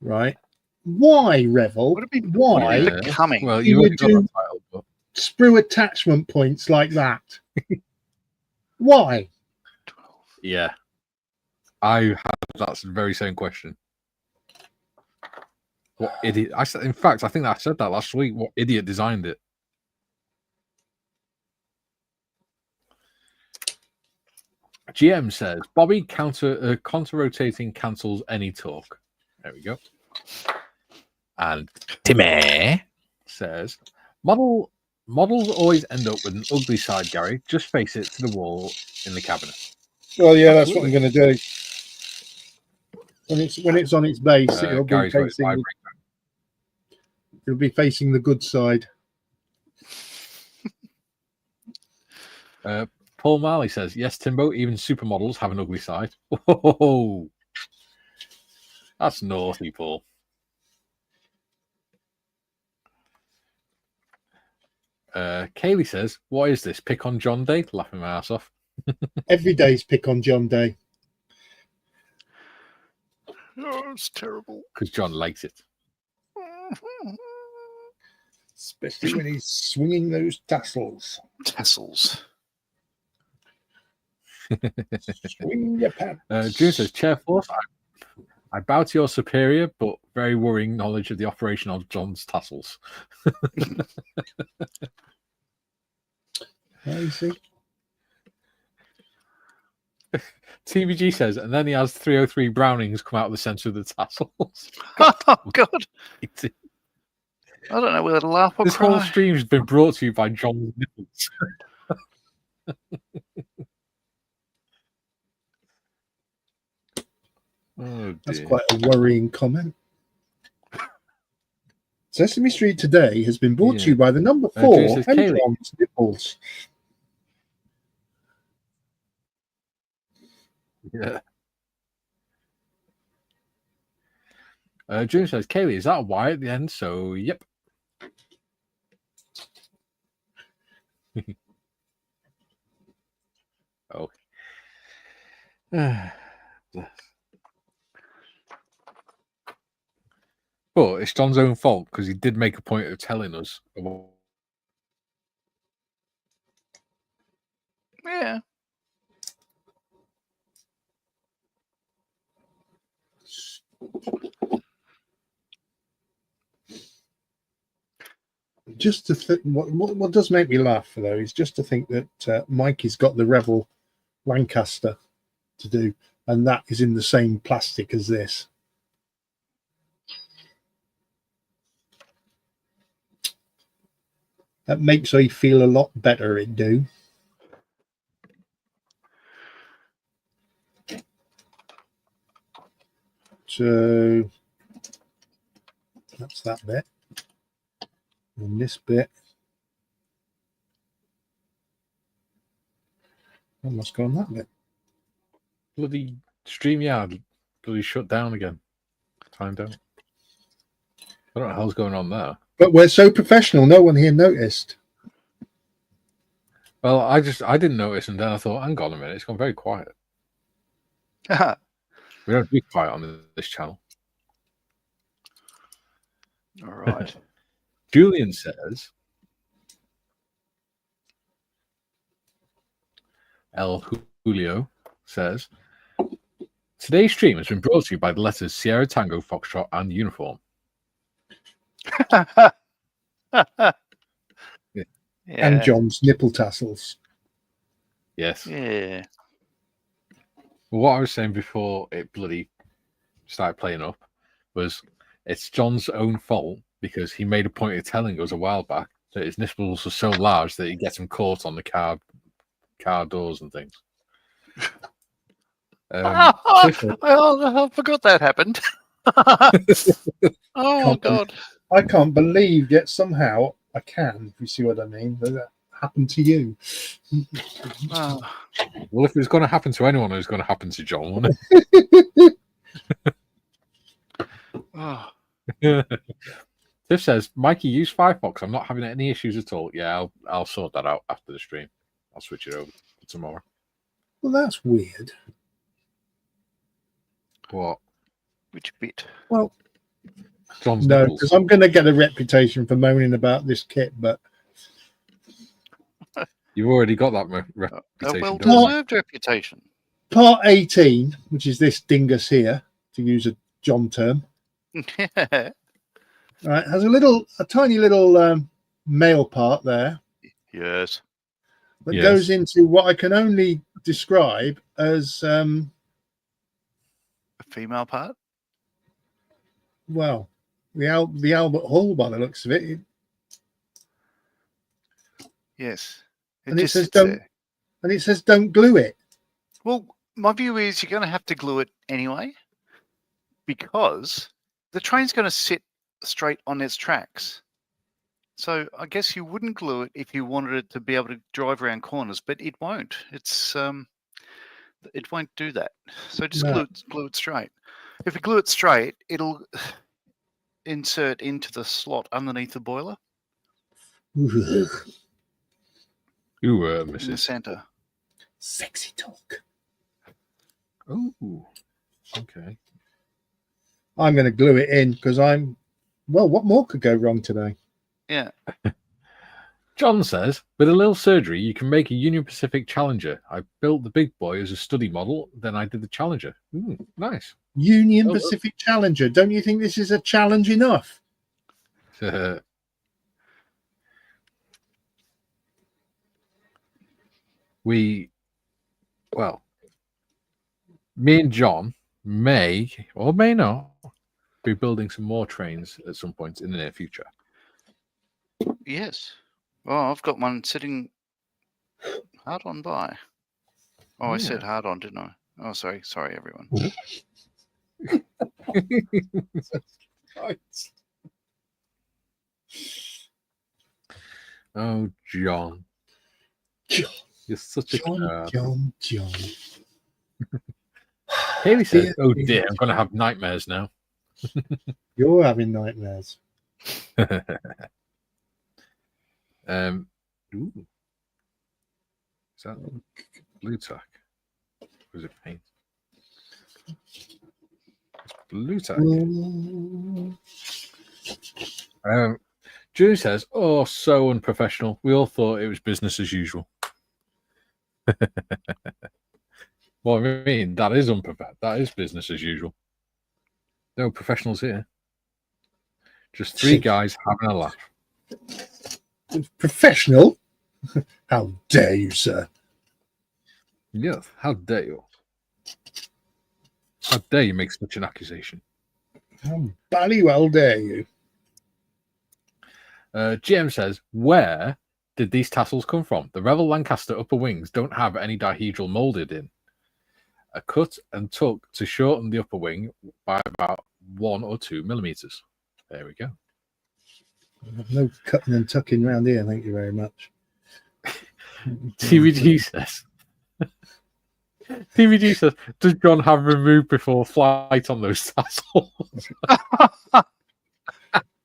right? Why, Revell? Why? Becoming? Well, you would do title, but... sprue attachment points like that. Why? Yeah. I had that very same question. What idiot? In fact, I think I said that last week. What idiot designed it? GM says, Bobby counter-rotating cancels any talk. There we go. And Timmy says, models always end up with an ugly side, Gary. Just face it to the wall in the cabinet. Well, yeah, that's what I'm going to do. When it's on its base, it'll be facing the good side. Paul Marley says, yes, Timbo, even supermodels have an ugly side. Oh, that's naughty, Paul. Kaylee says, what is this? Pick on John Day? Laughing my ass off. Every day's pick on John Day. Oh, it's terrible. Because John likes it. Especially when he's swinging those tassels. Tassels. Swing your pants. June says, Chair Force, I bow to your superior, but very worrying knowledge of the operation of John's tassels. You see? TBG says, and then he has 303 Brownings come out of the centre of the tassels. Oh God! This I don't know whether to laugh or whole cry. stream has been brought to you by John's nipples. Oh, That's dear. quite a worrying comment. Sesame Street Today has been brought to you by the number 4 James says, and Kaylee. John's nipples. Yeah. June says, Kaylee, is that a Y at the end? So, yep. Oh. But it's John's own fault because he did make a point of telling us. Yeah. Just to think, what does make me laugh though is just to think that Mikey's got the Revell Lancaster to do, and that is in the same plastic as this. That makes me feel a lot better. It do. So that's that bit. And this bit. I must go on that bit. Bloody StreamYard bloody shut down again. Timed out. I don't know what the hell's going on there. But we're so professional, no one here noticed. Well, I didn't notice, and then I thought, hang on a minute, it's gone very quiet. We don't be quiet on this channel. All right. Julian says, El Julio says, today's stream has been brought to you by the letters Sierra Tango, Foxtrot, and Uniform. Yeah. And John's nipple tassels. Yes. Yeah. Well, what I was saying before it bloody started playing up was it's John's own fault because he made a point of telling us a while back that his nipples are so large that he gets them caught on the car doors and things. I forgot that happened. Oh God! I can't believe yet somehow I can. If you see what I mean, that happened to you. Oh. Well, if it's going to happen to anyone, it's going to happen to John, won't it? Oh. Tiff says, Mikey, use Firefox. I'm not having any issues at all. Yeah, I'll sort that out after the stream. I'll switch it over for tomorrow. Well, that's weird. What? Which bit? Well, John's no, nipples. because I'm going to get a reputation for moaning about this kit, but You've already got that A reputation. well-deserved reputation. part 18, which is this dingus here, to use a John term, Yeah. right, has a tiny little male part there Yes. that Yes. goes into what I can only describe as A female part. well, the Albert Hall by the looks of it. Yes. And it just says sits don't- there. And it says don't glue it. Well, my view is you're going to have to glue it anyway, because the train's going to sit straight on its tracks. So I guess you wouldn't glue it if you wanted it to be able to drive around corners, but it won't. It won't do that. So just No. glue it straight. If you glue it straight, it'll insert into the slot underneath the boiler Ooh, in the Mrs. center. Sexy talk. Ooh, okay. I'm going to glue it in because well, what more could go wrong today? Yeah. John says, with a little surgery, you can make a Union Pacific Challenger. I built the Big Boy as a study model, then I did the Challenger. Nice. Union Oh, Pacific Challenger. Don't you think this is a challenge enough? Well, Me and John may or may not be building some more trains at some point in the near future. Yes. Oh, I've got one sitting hard on by. Oh, I said hard on, didn't I? Oh, sorry, everyone. Oh, John. You're such a John. Haley says, "Oh dear, I'm going to have nightmares now." You're having nightmares. Ooh. Is that blue tack? Or is it paint? It's blue tack. Julie says, "Oh, so unprofessional. We all thought it was business as usual." Well, I mean, that is unprofessional. That is business as usual. No professionals here. Just three guys having a laugh. Professional? How dare you, sir? Yes, how dare you? How dare you make such an accusation? How bally well dare you? GM says, "Where did these tassels come from? The Revell Lancaster upper wings don't have any dihedral molded in. A cut and tuck to shorten the upper wing by about 1 or 2 millimeters." There we go. No cutting and tucking around here, thank you very much. TVG says, "Does John have remove before flight on those tassels?"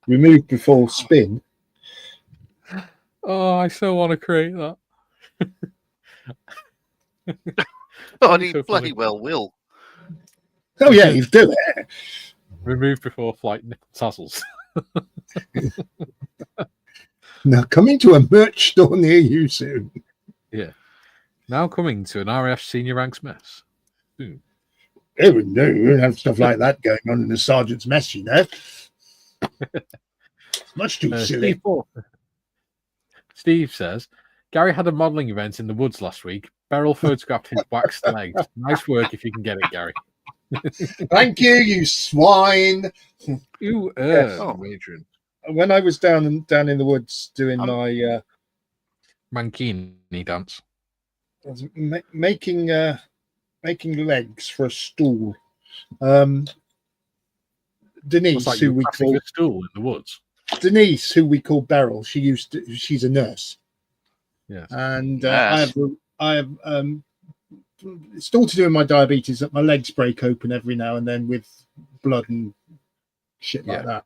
Remove before spin. Oh, I so want to create that. Oh, he so bloody funny. well will. Oh yeah, you do it. Remove before flight nipple tassels. Now coming to a merch store near you soon. Yeah. Now coming to an RF senior ranks mess. Soon. Oh no, we don't have stuff like that going on in the sergeant's mess, you know. Much too silly. Steve says, "Gary had a modelling event in the woods last week. Beryl photographed his waxed legs. Nice work if you can get it, Gary." Thank you, you swine. You Yes. Adrian. When I was down in the woods doing my Mankini dance. I was making legs for a stool. Denise, Like who we call a stool in the woods. Denise, who we call Beryl, she's a nurse. Yes. And I have it's all to do with my diabetes, that my legs break open every now and then with blood and shit like that.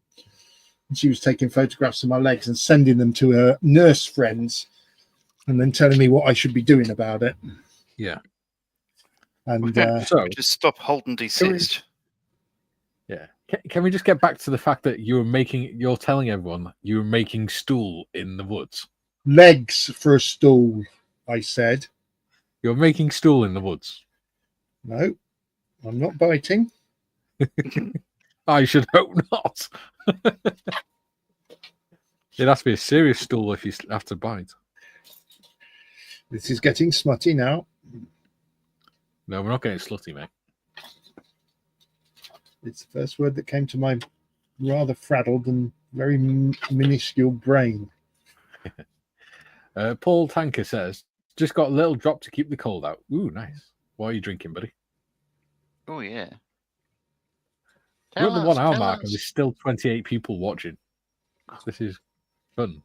And she was taking photographs of my legs and sending them to her nurse friends and then telling me what I should be doing about it. Yeah. And so just stop, hold and desist. Yeah. Can we just get back to the fact that you're telling everyone you were making stool in the woods? Legs for a stool, I said. You're making stool in the woods. No, I'm not biting. I should hope not. It has to be a serious stool if you have to bite. This is getting smutty now. No, we're not getting slutty, mate. It's the first word that came to my rather fraddled and very minuscule brain. Paul Tanker says, "Just got a little drop to keep the cold out." Ooh, nice. What are you drinking, buddy? Oh, yeah. We're at the 1 hour mark and there's still 28 people watching. This is fun.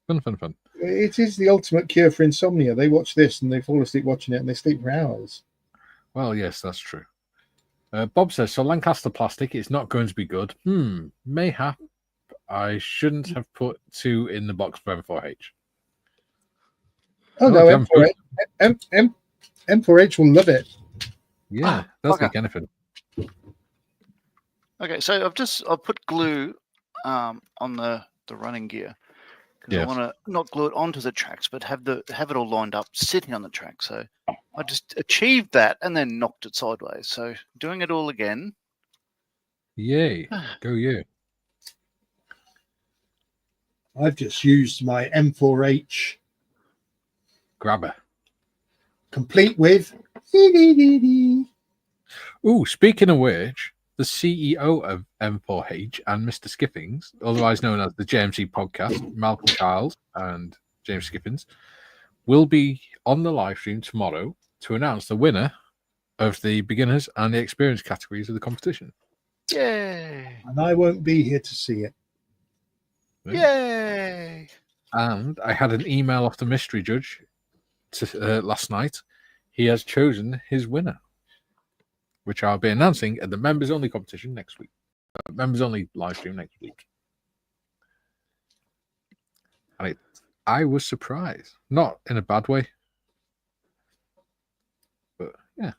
Fun. It is the ultimate cure for insomnia. They watch this and they fall asleep watching it and they sleep for hours. Well, yes, that's true. Bob says, "So Lancaster plastic, it's not going to be good." Mayhap. I shouldn't have put 2 in the box for M4H. Oh, no, M4H will love it. Yeah, that's like anything. Okay, so I've put glue on the running gear because I want to not glue it onto the tracks, but have it all lined up, sitting on the track. So I just achieved that and then knocked it sideways. So doing it all again. Yay! Go you! I've just used my M4H grabber, complete with Ooh, speaking of which, the CEO of M4H and Mr. Skippings, otherwise known as the JMC podcast, Malcolm Childs and James Skippings, will be on the live stream tomorrow to announce the winner of the beginners and the experienced categories of the competition. Yay! And I won't be here to see it. Yay! And I had an email off the mystery judge last night. He has chosen his winner, which I'll be announcing at the members only competition next week. Members only live stream next week. And I was surprised. Not in a bad way. But yeah.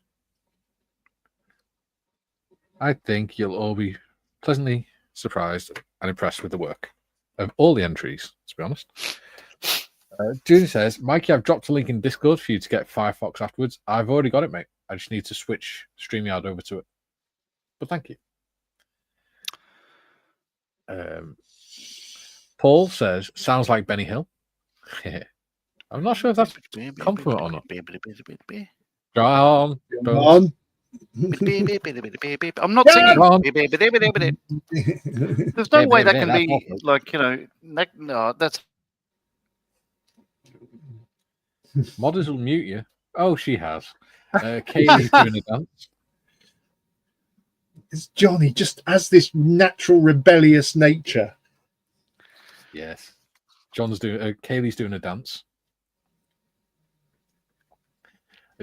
I think you'll all be pleasantly surprised and impressed with the work of all the entries, to be honest. Judy says, Mikey, I've dropped a link in Discord for you to get Firefox afterwards. I've already got it, mate. I just need to switch StreamYard over to it. But thank you. Paul says, sounds like Benny Hill. I'm not sure if that's a compliment or not. John. Come on. I'm not singing. There's no way that can be like, no, that's. Modders will mute you. Oh, she has. Kaylee's doing a dance. It's Johnny just has this natural rebellious nature. Yes. Kaylee's doing a dance.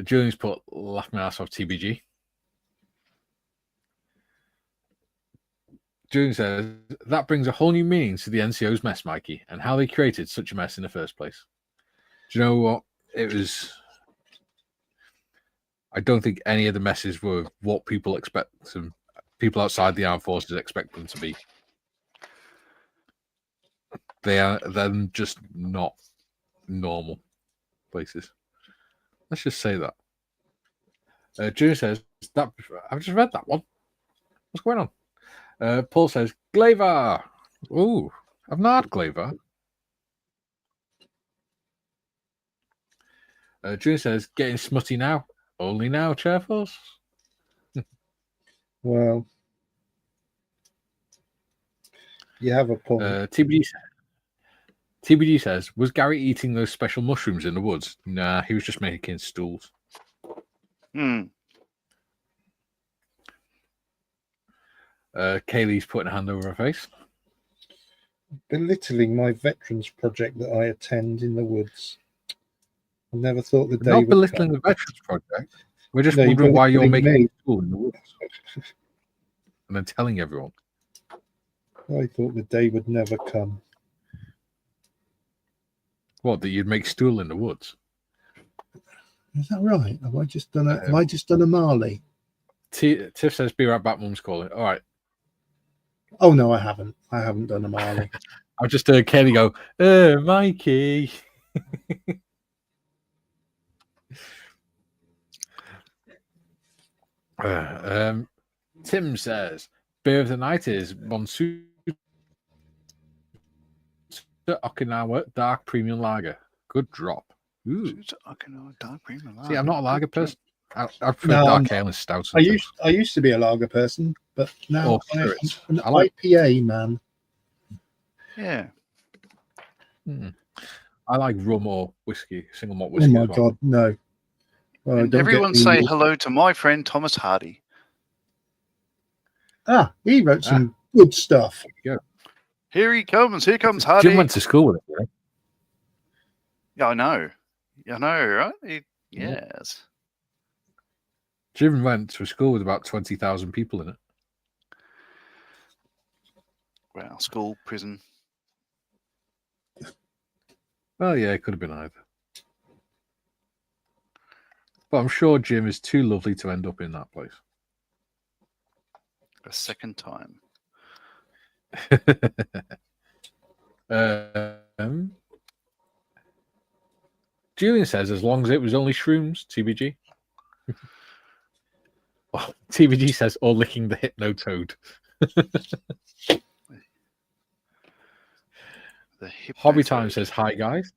Julian's put laugh my ass off TBG. Julian says, that brings a whole new meaning to the NCO's mess, Mikey, and how they created such a mess in the first place. Do you know what? It was... I don't think any of the messes were what people expect them, people outside the armed forces expect them to be. They're just not normal places. Let's just say that. Julian says, I've just read that one. What's going on? Paul says, Glaver. Ooh, I've not had Glaver. Julian says, getting smutty now. Only now, Chairforce. Well, you have a point. TBD says, was Gary eating those special mushrooms in the woods? Nah, he was just making stools. Kaylee's putting a hand over her face. Belittling my veterans project that I attend in the woods. I never thought the day Not would belittling come. the veterans project. We're just wondering why you're making a stool in the woods. And then telling everyone. I thought the day would never come. What, that you'd make stool in the woods? Is that right? Have I just done a Marley? Tiff says, be right back, Mum's calling. All right. Oh no, I haven't. I haven't done a Marley. I've just heard Kelly go, Mikey. Tim says, beer of the night is Monsuta Okinawa Dark Premium Lager. Good drop. Ooh. Okinawa Dark Premium Lager. See, I'm not a lager person. I prefer dark ale and stouts. I used to be a lager person, but now I'm an IPA man. Yeah. I like rum or whiskey, single malt whiskey. Oh my God, no. And everyone say hello to my friend Thomas Hardy. He wrote some good stuff. Yeah. Here he comes. Here comes Hardy. Jim went to school with it, right? Yeah, I know, right? Yes. Jim went to a school with about 20,000 people in it. Well, school, prison. Well, yeah, it could have been either. But I'm sure Jim is too lovely to end up in that place. A second time. Julian says, as long as it was only shrooms, TBG. Oh, TBG says, or licking the hypno toad. Hobby Time says, hi, guys.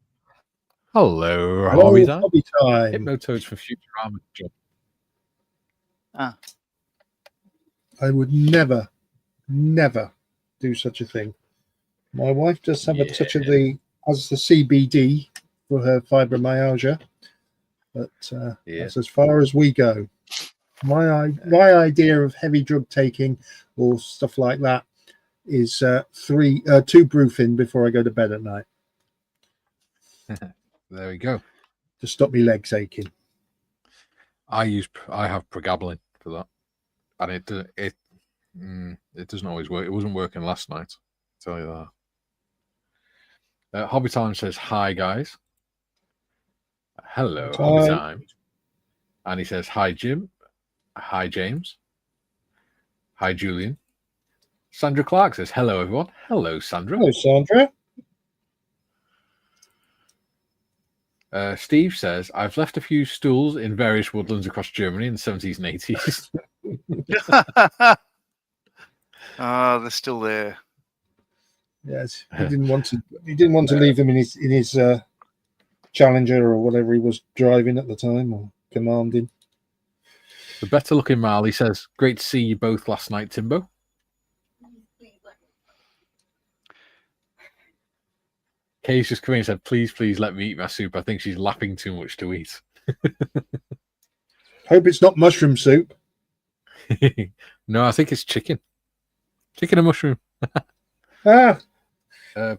Hello, Hobby Time. Hobby Time. Hypno toads for Futurama. I would never do such a thing. My wife does have a touch of the CBD for her fibromyalgia, but that's as far as we go. My idea of heavy drug taking or stuff like that is 2 Brufen before I go to bed at night. There we go. To stop my legs aching. I have pregabalin for that, and it doesn't always work. It wasn't working last night. I'll tell you that. Hobby Time says hi guys. Hello, Hobby Time, and he says hi Jim, hi James, hi Julian. Sandra Clark says hello everyone. Hello Sandra. Hello Sandra. Steve says, I've left a few stools in various woodlands across Germany in the 70s and 80s. They're still there. Yes, he didn't want to leave them in his Challenger or whatever he was driving at the time or commanding. The better looking Marley says, great to see you both last night, Timbo. Kay's just come in and said, please let me eat my soup. I think she's lapping too much to eat. Hope it's not mushroom soup. No, I think it's chicken. Chicken and mushroom.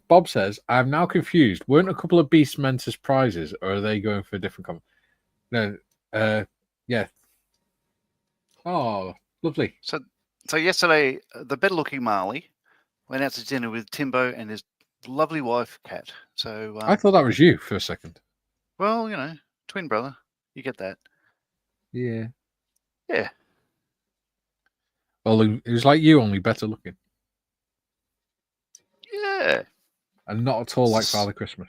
Bob says, I'm now confused. Weren't a couple of Beast Mentis prizes, or are they going for a different No. Yeah. Oh, lovely. So yesterday, the better looking Marley went out to dinner with Timbo and his lovely wife, Kat. So I thought that was you for a second. Well, you know, twin brother. You get that. Yeah. Yeah. Well, it was like you, only better looking. Yeah. And not at all like Father Christmas.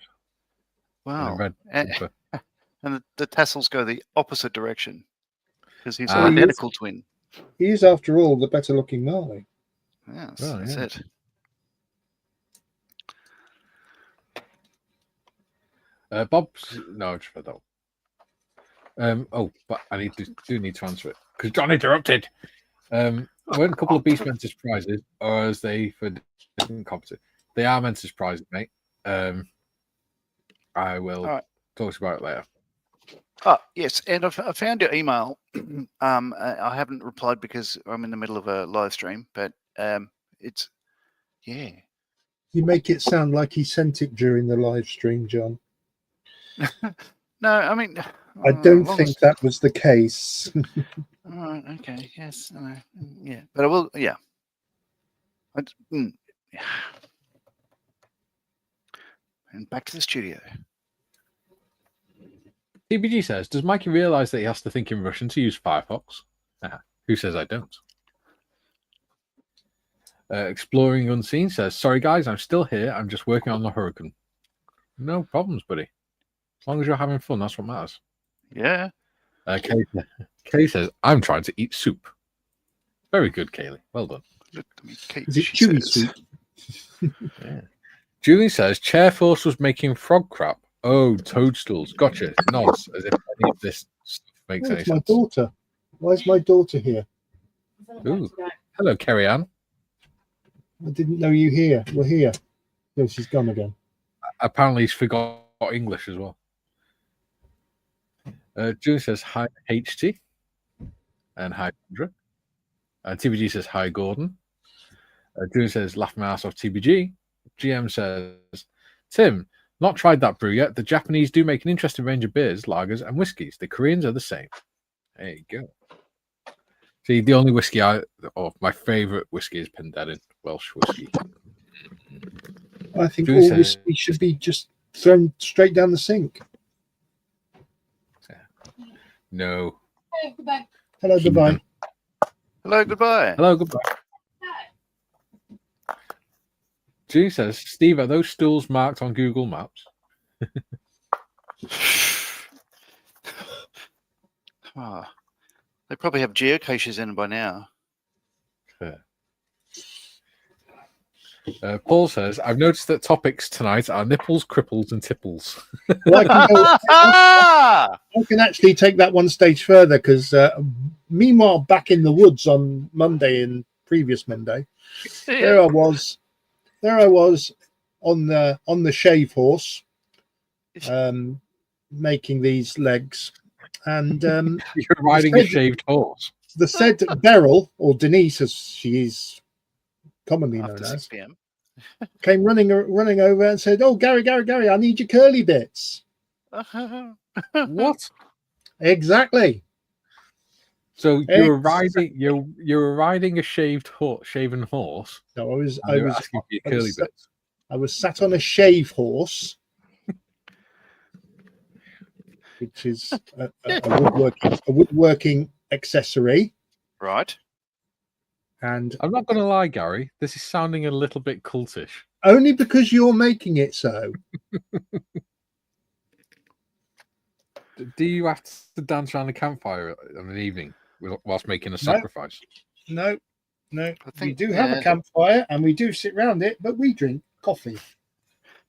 Wow. And the tassels go the opposite direction because he's an Ah. identical twin. He is, after all, the better looking Marley. Yes, Oh, that's yeah. it. Bob's no, I just read that. But I do need to answer it because John interrupted. Weren't a couple of Beast Mentis prizes, or as they for different competition? They are Mentis prizes, mate. I will talk to you about it later. Oh, yes, and I found your email. I haven't replied because I'm in the middle of a live stream, but it's yeah. You make it sound like he sent it during the live stream, John. No, I mean, I don't think that was the case. All right, okay, yes, yeah, but I will, yeah. And back to the studio. TBG says, does Mikey realise that he has to think in Russian to use Firefox? Who says I don't? Exploring Unseen says, sorry guys, I'm still here. I'm just working on the Hurricane. No problems, buddy. As long as you're having fun, that's what matters. Yeah. Kay says, I'm trying to eat soup. Very good, Kaylee. Well done. Is it chewy soup? Yeah. Julie says, Chair Force was making frog crap. Oh, toadstools. Gotcha. Nods, as if any of this stuff makes any sense. My daughter. Why is my daughter here? Ooh. Hello, Kerry Ann. I didn't know you were here. No, she's gone again. Apparently he's forgot English as well. Julie says, hi, HT. And hi, Sandra. TBG says, hi, Gordon. Julie says, laugh my ass off, TBG. GM says, Tim, not tried that brew yet. The Japanese do make an interesting range of beers, lagers, and whiskies. The Koreans are the same. There you go. See, the only whiskey my favourite whiskey is Penderyn, Welsh whiskey. I think all whiskey should be just thrown straight down the sink. No. Hey, goodbye. Hello, goodbye. Hello, goodbye. Hello, goodbye. Julie says, Steve, are those stools marked on Google Maps? They probably have geocaches in by now. Paul says, I've noticed that topics tonight are nipples, cripples, and tipples. Well, I can actually take that one stage further because meanwhile, back in the woods on Monday and previous Monday, there I was on the shave horse, making these legs, and You're riding a shaved horse. the said Beryl, or Denise as she is commonly known After as, 6 p.m. came running over and said, "Oh, Gary, I need your curly bits." What? Exactly. So you're riding a shaven horse. No, I was asking for your curly bits. I was sat on a shave horse, which is a woodworking accessory. Right. And I'm not going to lie, Gary. This is sounding a little bit cultish. Only because you're making it so. Do you have to dance around the campfire in an evening whilst making a sacrifice? No. We do have a campfire and we do sit round it, but we drink coffee.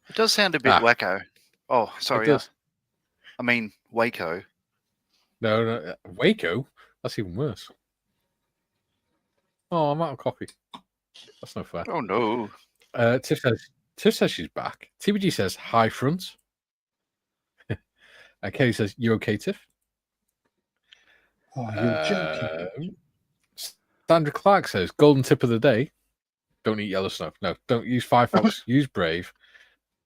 It does sound a bit wacko. Oh, sorry. I mean, Waco. No, Waco? That's even worse. Oh, I'm out of coffee. That's no fair. Oh, no. Tiff says she's back. TBG says, hi, front. Kelly says, you okay, Tiff? Oh, you're joking. Sandra Clark says, golden tip of the day. Don't eat yellow snow. No, don't use Firefox. Use Brave.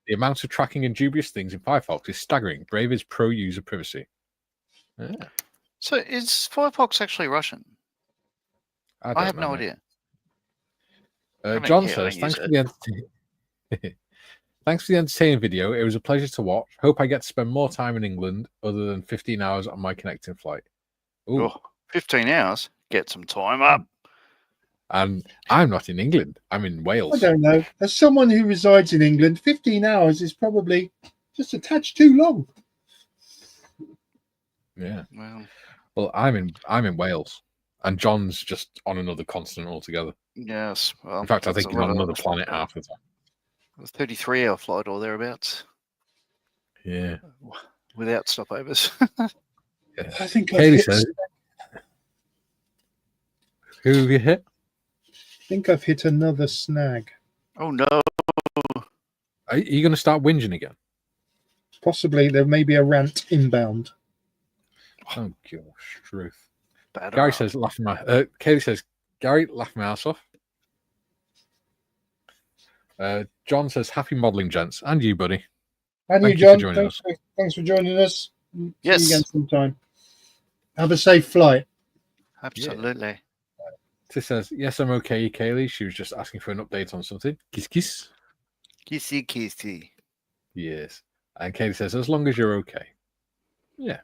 The amount of tracking and dubious things in Firefox is staggering. Brave is pro-user privacy. Yeah. So is Firefox actually Russian? I have no idea. John says, thanks for the entertainment. Thanks for the entertaining video. It was a pleasure to watch. Hope I get to spend more time in England other than 15 hours on my connecting flight. Ooh. Oh, 15 hours? Get some time up. And I'm not in England. I'm in Wales. I don't know. As someone who resides in England, 15 hours is probably just a touch too long. Yeah. Well, I'm in Wales, and John's just on another continent altogether. Yes. Well, in fact, I think he's on another planet half the time. A 33-hour flight or thereabouts. Yeah. Without stopovers. I think Katie says, who have you hit? I think I've hit another snag. Oh, no. Are you going to start whinging again? Possibly. There may be a rant inbound. Oh, gosh, truth. Gary says, Katie says, Gary, laugh my ass off. John says, happy modelling, gents. And you, buddy. And you, John. Thanks for joining us. Yes. See you again sometime. Have a safe flight. Absolutely. Yeah. Tiff says, yes, I'm okay, Kaylee. She was just asking for an update on something. Kiss, kiss. Kissy, kissy. Yes. And Katie says, as long as you're okay. Yeah.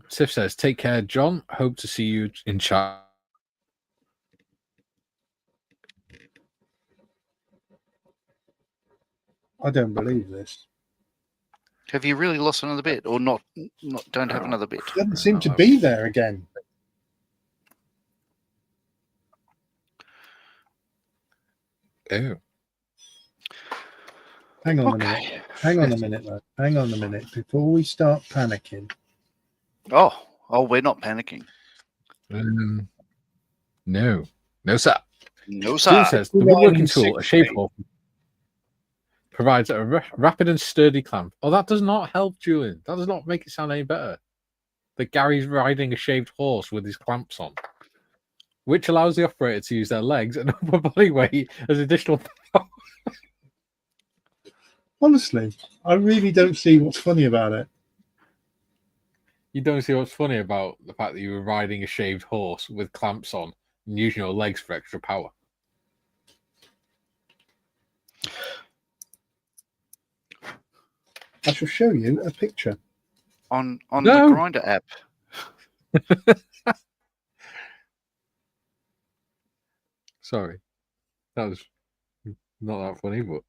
Tiff says, take care, John. Hope to see you in chat. I don't believe this. Have you really lost another bit, or not? Don't have another bit. It doesn't seem to be there again. Oh. Hang on a minute. Hang on a minute, though. Hang on a minute before we start panicking. Oh, we're not panicking. No, sir. No, sir. June says the woodworking tool, a shave horse, provides a rapid and sturdy clamp. Oh, that does not help, Julian. That does not make it sound any better. That Gary's riding a shaved horse with his clamps on, which allows the operator to use their legs and upper body weight as additional power. Honestly, I really don't see what's funny about it. You don't see what's funny about the fact that you were riding a shaved horse with clamps on and using your legs for extra power. I shall show you a picture. On the Grinder app. Sorry. That was not that funny, but...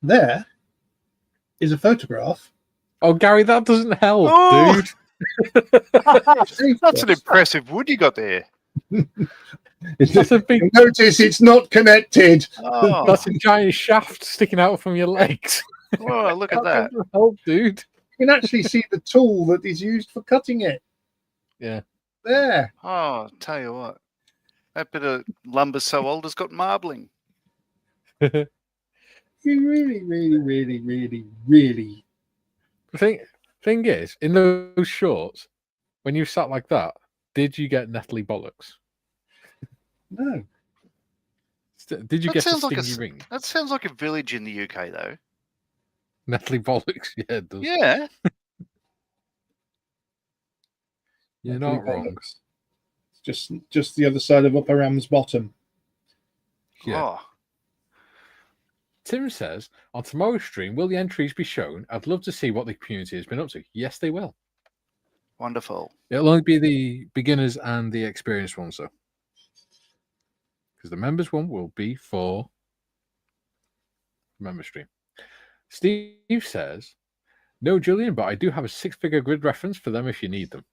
There is a photograph. Oh, Gary, that doesn't help, dude. That's an impressive wood you got there. That's a big. Notice it's not connected. Oh, That's a giant shaft sticking out from your legs. whoa, look at that. Help, dude. You can actually see the tool that is used for cutting it. Yeah. There. Oh, tell you what. That bit of lumber's so old it's got marbling. You really, really, really, really, really. The thing is, in those shorts, when you sat like that, did you get Natalie bollocks? No. Did you That get a sounds like stingy ring? That sounds like a village in the UK, though. Natalie bollocks, yeah, it does. Yeah. You're Natalie not wrong. bollocks. Just the other side of Upper Ram's bottom. Yeah. Oh, Tim says, on tomorrow's stream, will the entries be shown? I'd love to see what the community has been up to. Yes, they will. wonderful. It'll only be the beginners and the experienced ones, though. Because the members one will be for member stream. Steve says, no, Julian, but I do have a 6-figure grid reference for them if you need them.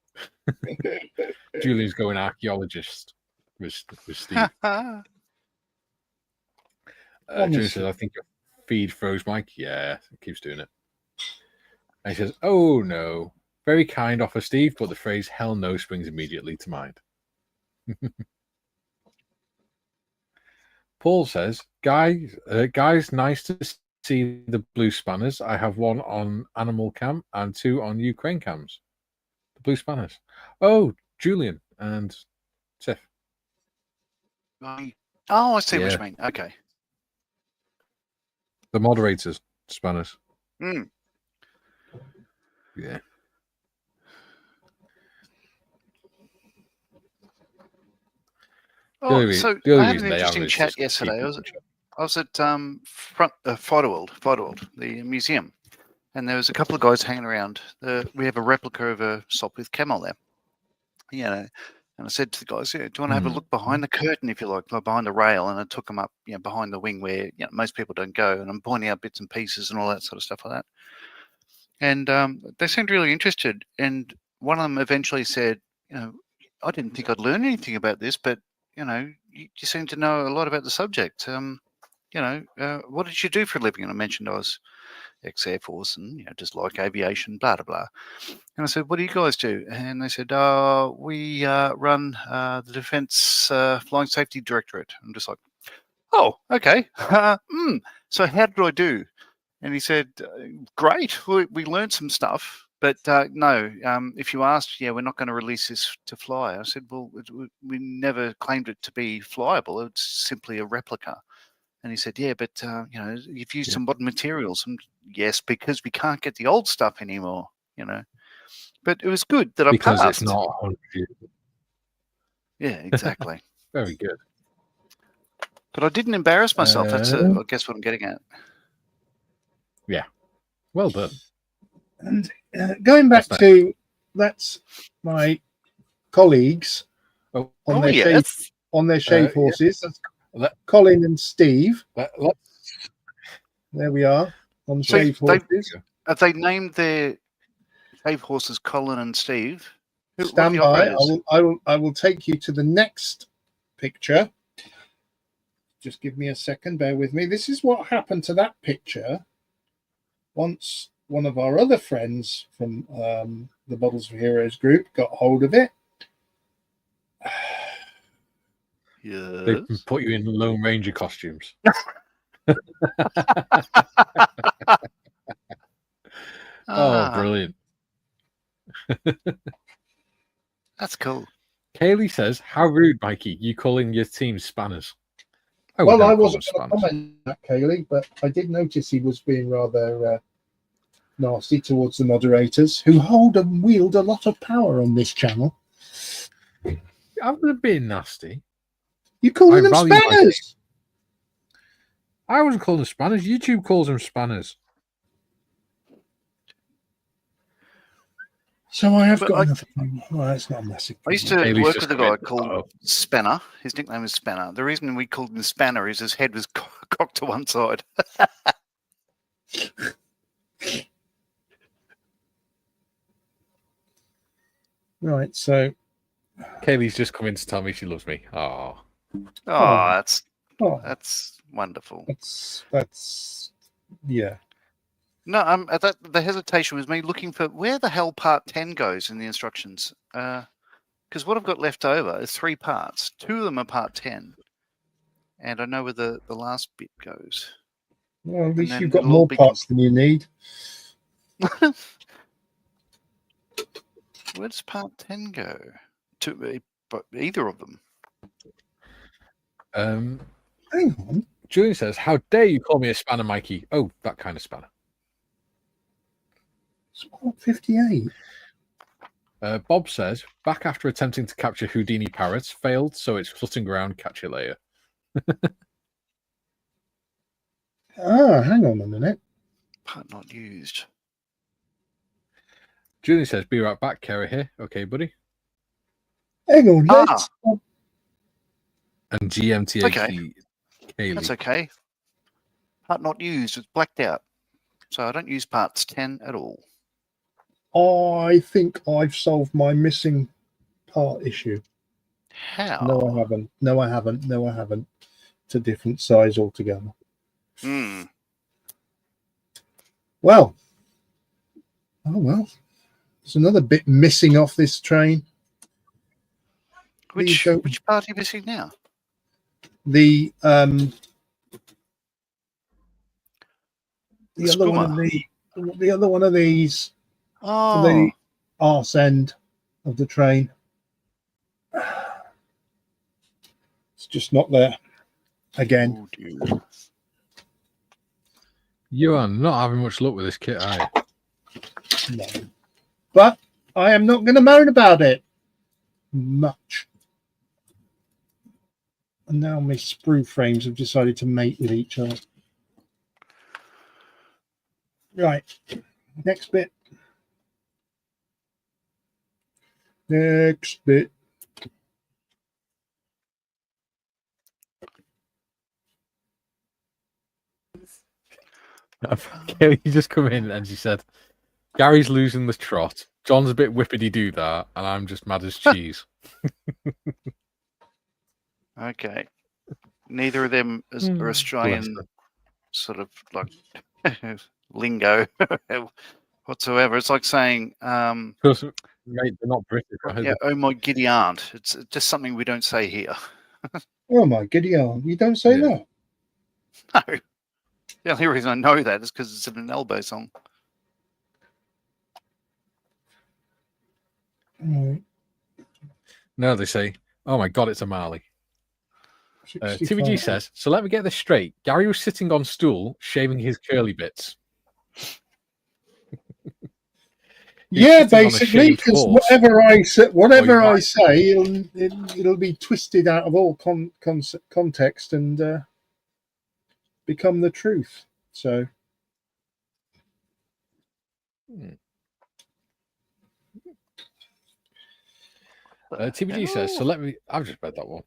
Julian's going archaeologist with Steve. Julian says, I think your feed froze, Mike. Yeah, it keeps doing it. And he says, oh no. Very kind offer, Steve, but the phrase hell no springs immediately to mind. Paul says, guys, nice to see the blue spanners. I have one on Animal Cam and 2 on Ukraine cams. The blue spanners. Oh, Julian and Tiff. Oh, I see what Yeah. you mean. Okay. The moderators, spanners. Mm. Yeah. Oh, so the only I had reason an they have interesting is chat just to keep yesterday. people in check. I was at Fiderworld, the museum, and there was a couple of guys hanging around. We have a replica of a Sopwith camel there, you know. And I said to the guys, "Yeah, do you want to have a look behind the curtain, if you like behind the rail?" And I took them up, behind the wing where most people don't go, and I'm pointing out bits and pieces and all that sort of stuff like that. And they seemed really interested. And one of them eventually said, I didn't think I'd learn anything about this, but you seem to know a lot about the subject. What did you do for a living? And I mentioned I was ex-Air Force and, just like aviation, blah, blah, blah. And I said, what do you guys do? And they said, we run the Defence Flying Safety Directorate. I'm just like, oh, okay. So how did I do? And he said, great. We learned some stuff. But no, if you asked, we're not going to release this to fly. I said, well, we never claimed it to be flyable. It's simply a replica. And he said, yeah, but, you've used some modern materials. And yes, because we can't get the old stuff anymore, But it was good that I passed. Because it's not 100 years. Yeah, exactly. Very good. But I didn't embarrass myself. That's, I guess, what I'm getting at. Yeah. Well done. And going back to that's my colleagues on their shave horses. Colin and Steve. There we are on shave horses. Have they named their shave horses Colin and Steve? Stand by. I will take you to the next picture. Just give me a second. Bear with me. This is what happened to that picture once one of our other friends from the Models for Heroes group got hold of it. Yes. They put you in Lone Ranger costumes. Oh, brilliant. That's cool. Kaylee says, how rude, Mikey, you calling your team spanners. I wasn't going to comment on that, Kaylee, but I did notice he was being rather nasty towards the moderators, who hold and wield a lot of power on this channel. I'm not being nasty. You calling them spanners? I wasn't calling them spanners. YouTube calls them spanners. So I have got another thing. Well, it's not a massive I used to work with a guy called Spanner. His nickname was Spanner. The reason we called him Spanner is his head was cocked to one side. Right, so Kaylee's just come in to tell me she loves me. Oh, Oh, oh, that's wonderful. that's yeah. No, the hesitation was me looking for where the hell part 10 goes in the instructions. Because what I've got left over is 3 parts. 2 of them are part 10. And I know where the last bit goes. Well, at least then you've got it'll all more be parts than you need. Where does part 10 go? To either of them. Hang on. Julian says, "How dare you call me a spanner, Mikey?" Oh, that kind of spanner. Spot 58. Bob says, "Back after attempting to capture Houdini parrots, failed, so it's flitting around. Catch you later." Hang on a minute. Part not used. Julian says, "Be right back, Kara here." Okay, buddy. Hang on, let's. And GMTA Okay. Kaylee. That's okay. Part not used. It's blacked out. So I don't use parts 10 at all. I think I've solved my missing part issue. How? No, I haven't. No, I haven't. No, I haven't. It's a different size altogether. Hmm. Well. Oh, well. There's another bit missing off this train. Which part are you missing now? The other skimmer. the other one of these for the arse end of the train. It's just not there again. Oh, dear. You are not having much luck with this kit, are you? No. But I am not going to moan about it much. And now my sprue frames have decided to mate with each other. Right. Next bit. Next bit. Kaylee just come in and she said, "Gary's losing the trot. John's a bit whippity do that, and I'm just mad as cheese." Okay. Neither of them are Australian sort of like lingo whatsoever. It's like saying, Because, mate, they're not British. yeah, oh my giddy aunt. It's just something we don't say here. Oh my giddy aunt. You don't say that. No. The only reason I know that is because it's in an elbow song. Right. No, they say, "Oh my god, it's a Marley." 65. TVG says, "So let me get this straight. Gary was sitting on stool, shaving his curly bits." Yeah, basically, because whatever I say, it'll be twisted out of all context and become the truth. So, TVG says, "So let me." I've just read that one.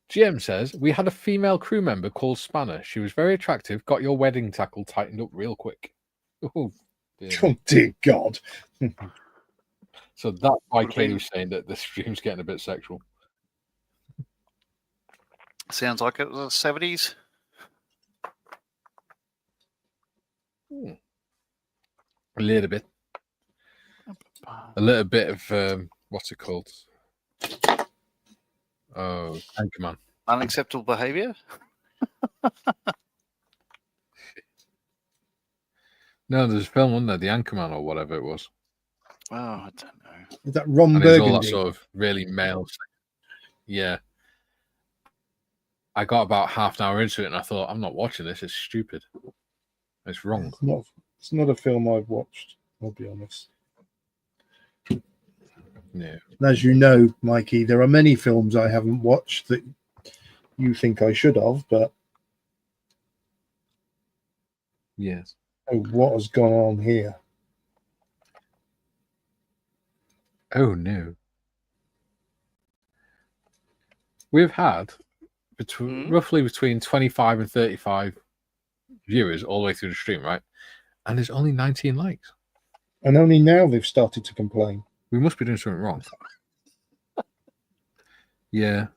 GM says, "We had a female crew member called Spanner. She was very attractive. Got your wedding tackle tightened up real quick." Oh, dear God. So that's why Kaylee was saying that the stream's getting a bit sexual. Sounds like it was the 70s. A little bit. A little bit of, what's it called? Oh, Anchorman. Unacceptable behaviour? No, there's a film, wasn't there? The Anchorman or whatever it was. Oh, I don't know. Is that Ron And Burgundy? all that sort of really male. Yeah. I got about half an hour into it and I thought, I'm not watching this. It's stupid. It's wrong. It's not a film I've watched, I'll be honest. Yeah. As you know, Mikey, there are many films I haven't watched that you think I should have, but yes. Oh, what has gone on here? Oh no. We've had roughly between 25 and 35 viewers all the way through the stream, right? And there's only 19 likes. And only now they've started to complain. We must be doing something wrong. Yeah.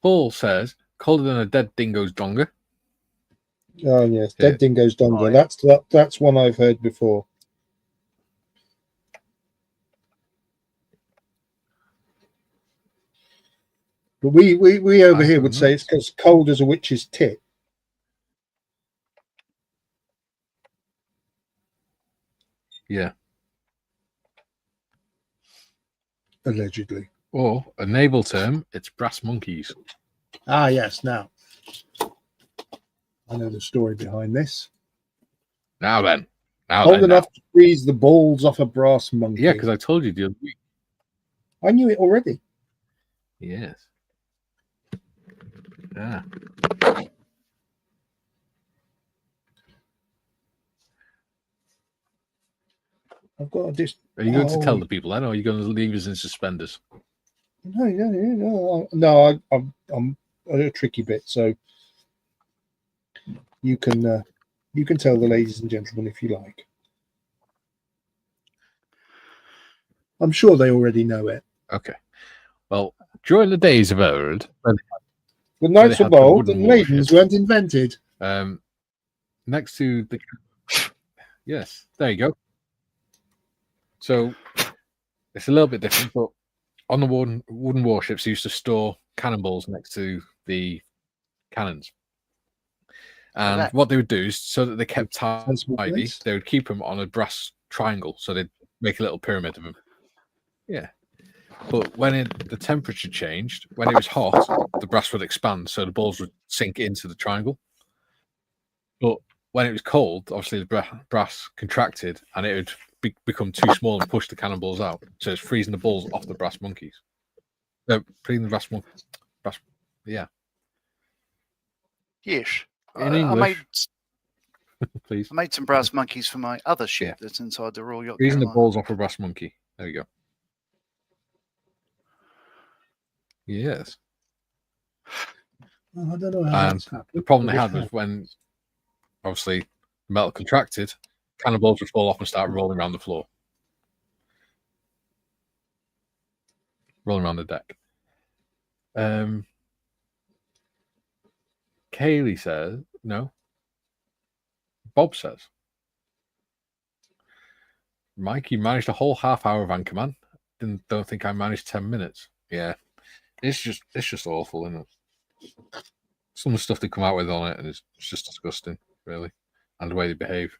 Paul says, colder than a dead dingo's donga. Oh yes, Yeah. Dead Dingo's Donga. Oh, yeah. That's one I've heard before. But we over I here don't would know. say it's because cold as a witch's tit. Yeah. Allegedly. Or a naval term, it's brass monkeys. Ah yes, now I know the story behind this. Now then. Cold enough to freeze the balls off a brass monkey. Yeah, because I told you the other week. I knew it already. Yes. Yeah. I've got a Are you going to tell the people then, or are you going to leave us in suspenders? No. I'm a tricky bit, so you can tell the ladies and gentlemen if you like. I'm sure they already know it. Okay. Well, during the days of old, The knights had of the old wooden and maidens warships. weren't invented. Next to the yes, there you go. So it's a little bit different, but on the wooden warships, they used to store cannonballs next to the cannons. And what they would do is, so that they kept tidy, they would keep them on a brass triangle, so they'd make a little pyramid of them. Yeah. But when the temperature changed, when it was hot, the brass would expand, so the balls would sink into the triangle. But when it was cold, obviously the brass contracted, and it would become too small and push the cannonballs out. So it's freezing the balls off the brass monkeys. Freezing the brass monkeys. Yeah. Yes. In English, please. I made some brass monkeys for my other ship that's inside the Royal Yacht Freezing Carolina. the balls off a brass monkey. There you go. Yes. I don't know how that's happened. The problem they had was when, obviously, the metal contracted, cannonballs would fall off and start rolling around the floor. Rolling around the deck. Kaylee says, no. Bob says, Mike, you managed a whole half hour of Anchorman. Don't think I managed 10 minutes. Yeah. It's just awful, isn't it? Some of the stuff they come out with on it, and it's just disgusting, really. And the way they behave.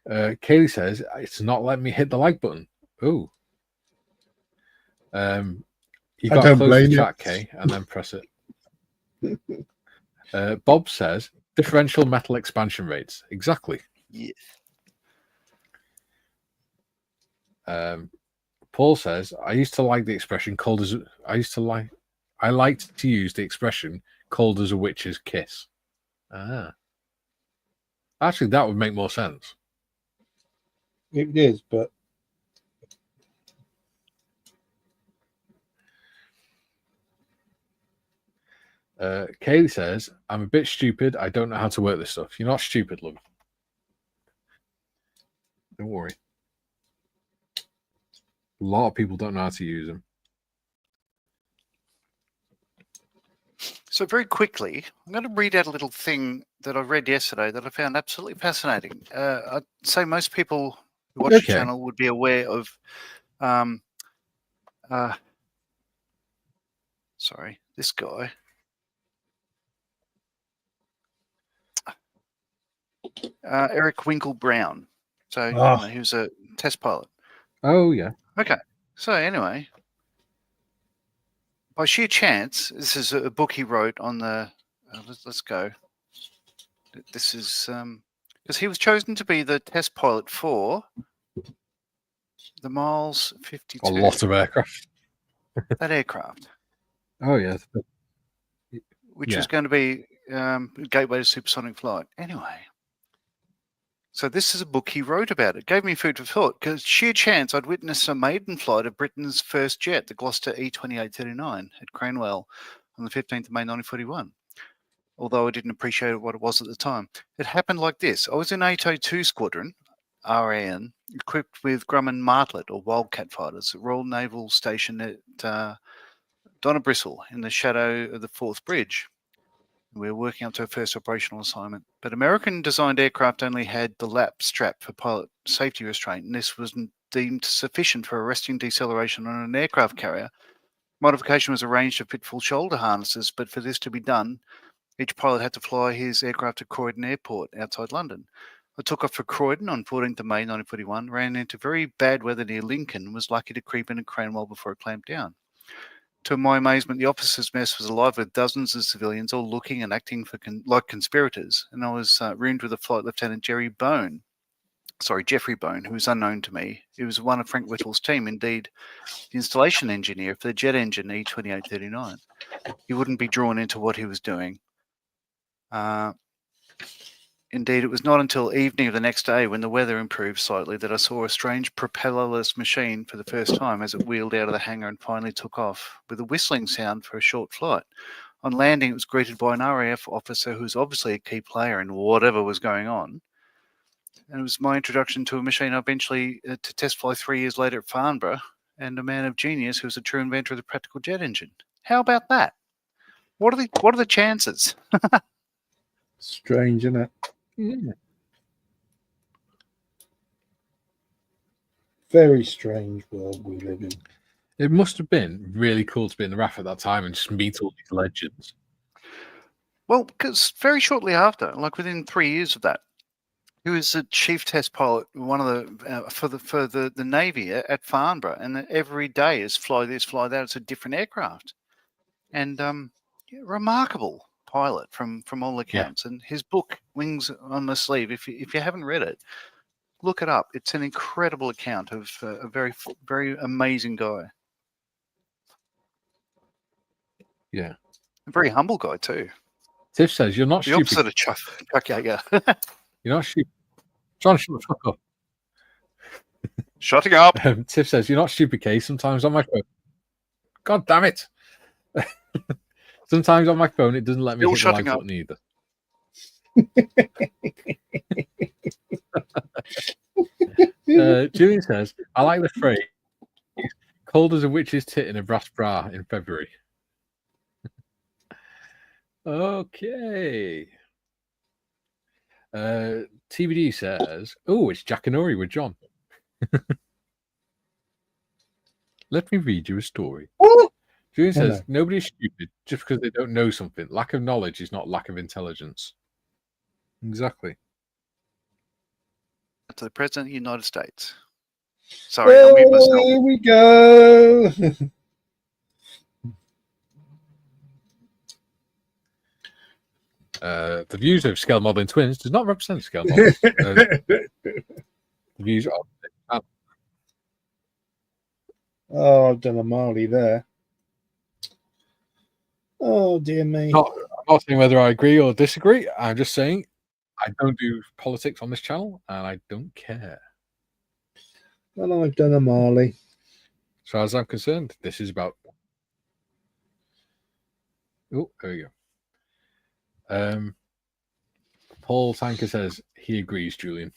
Kaylee says, it's not letting me hit the like button. Ooh. You got to close the chat, Kay, and then press it. Bob says, differential metal expansion rates. Exactly. Yes. Paul says, I used to like the expression cold as I liked to use the expression cold as a witch's kiss. Actually, that would make more sense. It is, but Kaylee says, I'm a bit stupid. I don't know how to work this stuff. You're not stupid, love. Don't worry. A lot of people don't know how to use them. So very quickly, I'm going to read out a little thing that I read yesterday that I found absolutely fascinating. I'd say most people who watch the channel would be aware of this guy. Eric Winkle Brown. So you know, he was a test pilot. Oh, yeah. Okay. So anyway, by sheer chance, this is a book he wrote on the. Let's go. This is because he was chosen to be the test pilot for the Miles 52. A lot of aircraft. That aircraft. Oh, yeah. Which was going to be gateway to supersonic flight. Anyway. So this is a book he wrote about it. Gave me food for thought because sheer chance I'd witnessed a maiden flight of Britain's first jet, the Gloucester E-2839 at Cranwell on the 15th of May 1941. Although I didn't appreciate what it was at the time. It happened like this. I was in 802 Squadron. RAN, equipped with Grumman Martlet or Wildcat fighters at Royal Naval Station at Donnybristle in the shadow of the Forth Bridge. We were working up to our first operational assignment. But American-designed aircraft only had the lap strap for pilot safety restraint, and this was deemed sufficient for arresting deceleration on an aircraft carrier. Modification was arranged to fit full shoulder harnesses, but for this to be done, each pilot had to fly his aircraft to Croydon Airport outside London. I took off for Croydon on 14th of May 1941, ran into very bad weather near Lincoln, and was lucky to creep into Cranwell before it clamped down. To my amazement, the officers' mess was alive with dozens of civilians, all looking and acting like conspirators, and I was roomed with a Flight Lieutenant Jeffrey Bone, who was unknown to me. He was one of Frank Whittle's team, indeed the installation engineer for the jet engine E2839. He wouldn't be drawn into what he was doing. Indeed, it was not until evening of the next day, when the weather improved slightly, that I saw a strange propellerless machine for the first time as it wheeled out of the hangar and finally took off, with a whistling sound for a short flight. On landing, it was greeted by an RAF officer who was obviously a key player in whatever was going on. And it was my introduction to a machine I eventually to test fly 3 years later at Farnborough, and a man of genius who was a true inventor of the practical jet engine. How about that? What are the chances? Strange, isn't it? Yeah. Very strange world we live in. It must have been really cool to be in the RAF at that time and just meet all these legends. Well, because very shortly after, like within 3 years of that, he was a chief test pilot, one of the for the Navy at Farnborough, and every day is fly this, fly that. It's a different aircraft, and remarkable pilot from all accounts. And his book, Wings on the Sleeve, if you haven't read it, look it up. It's an incredible account of a very, very amazing guy. Yeah. A very humble guy, too. Tiff says, you're not The stupid. opposite of Chuck Yeager. You're not stupid. John, shut the fuck up. Shutting up. Tiff says, you're not stupid, Kay. Sometimes on my phone. God damn it. Sometimes on my phone, it doesn't let me hit the like button either. Julian says, I like the phrase, cold as a witch's tit in a brass bra in February. Okay. TBD says, oh, it's Jackanory with John. Let me read you a story. Julian says, nobody's stupid just because they don't know something. Lack of knowledge is not lack of intelligence. Exactly. To the President of the United States. Sorry, I'll mute myself. Here we go. The views of scale modeling twins does not represent scale models. The views of Oh, I've done a Marley there. Oh, dear me. I'm not saying whether I agree or disagree. I'm just saying I don't do politics on this channel and I don't care. Well, I've done a Marley. As far as I'm concerned, this is about... Oh, there we go. Paul Tanker says he agrees, Julian.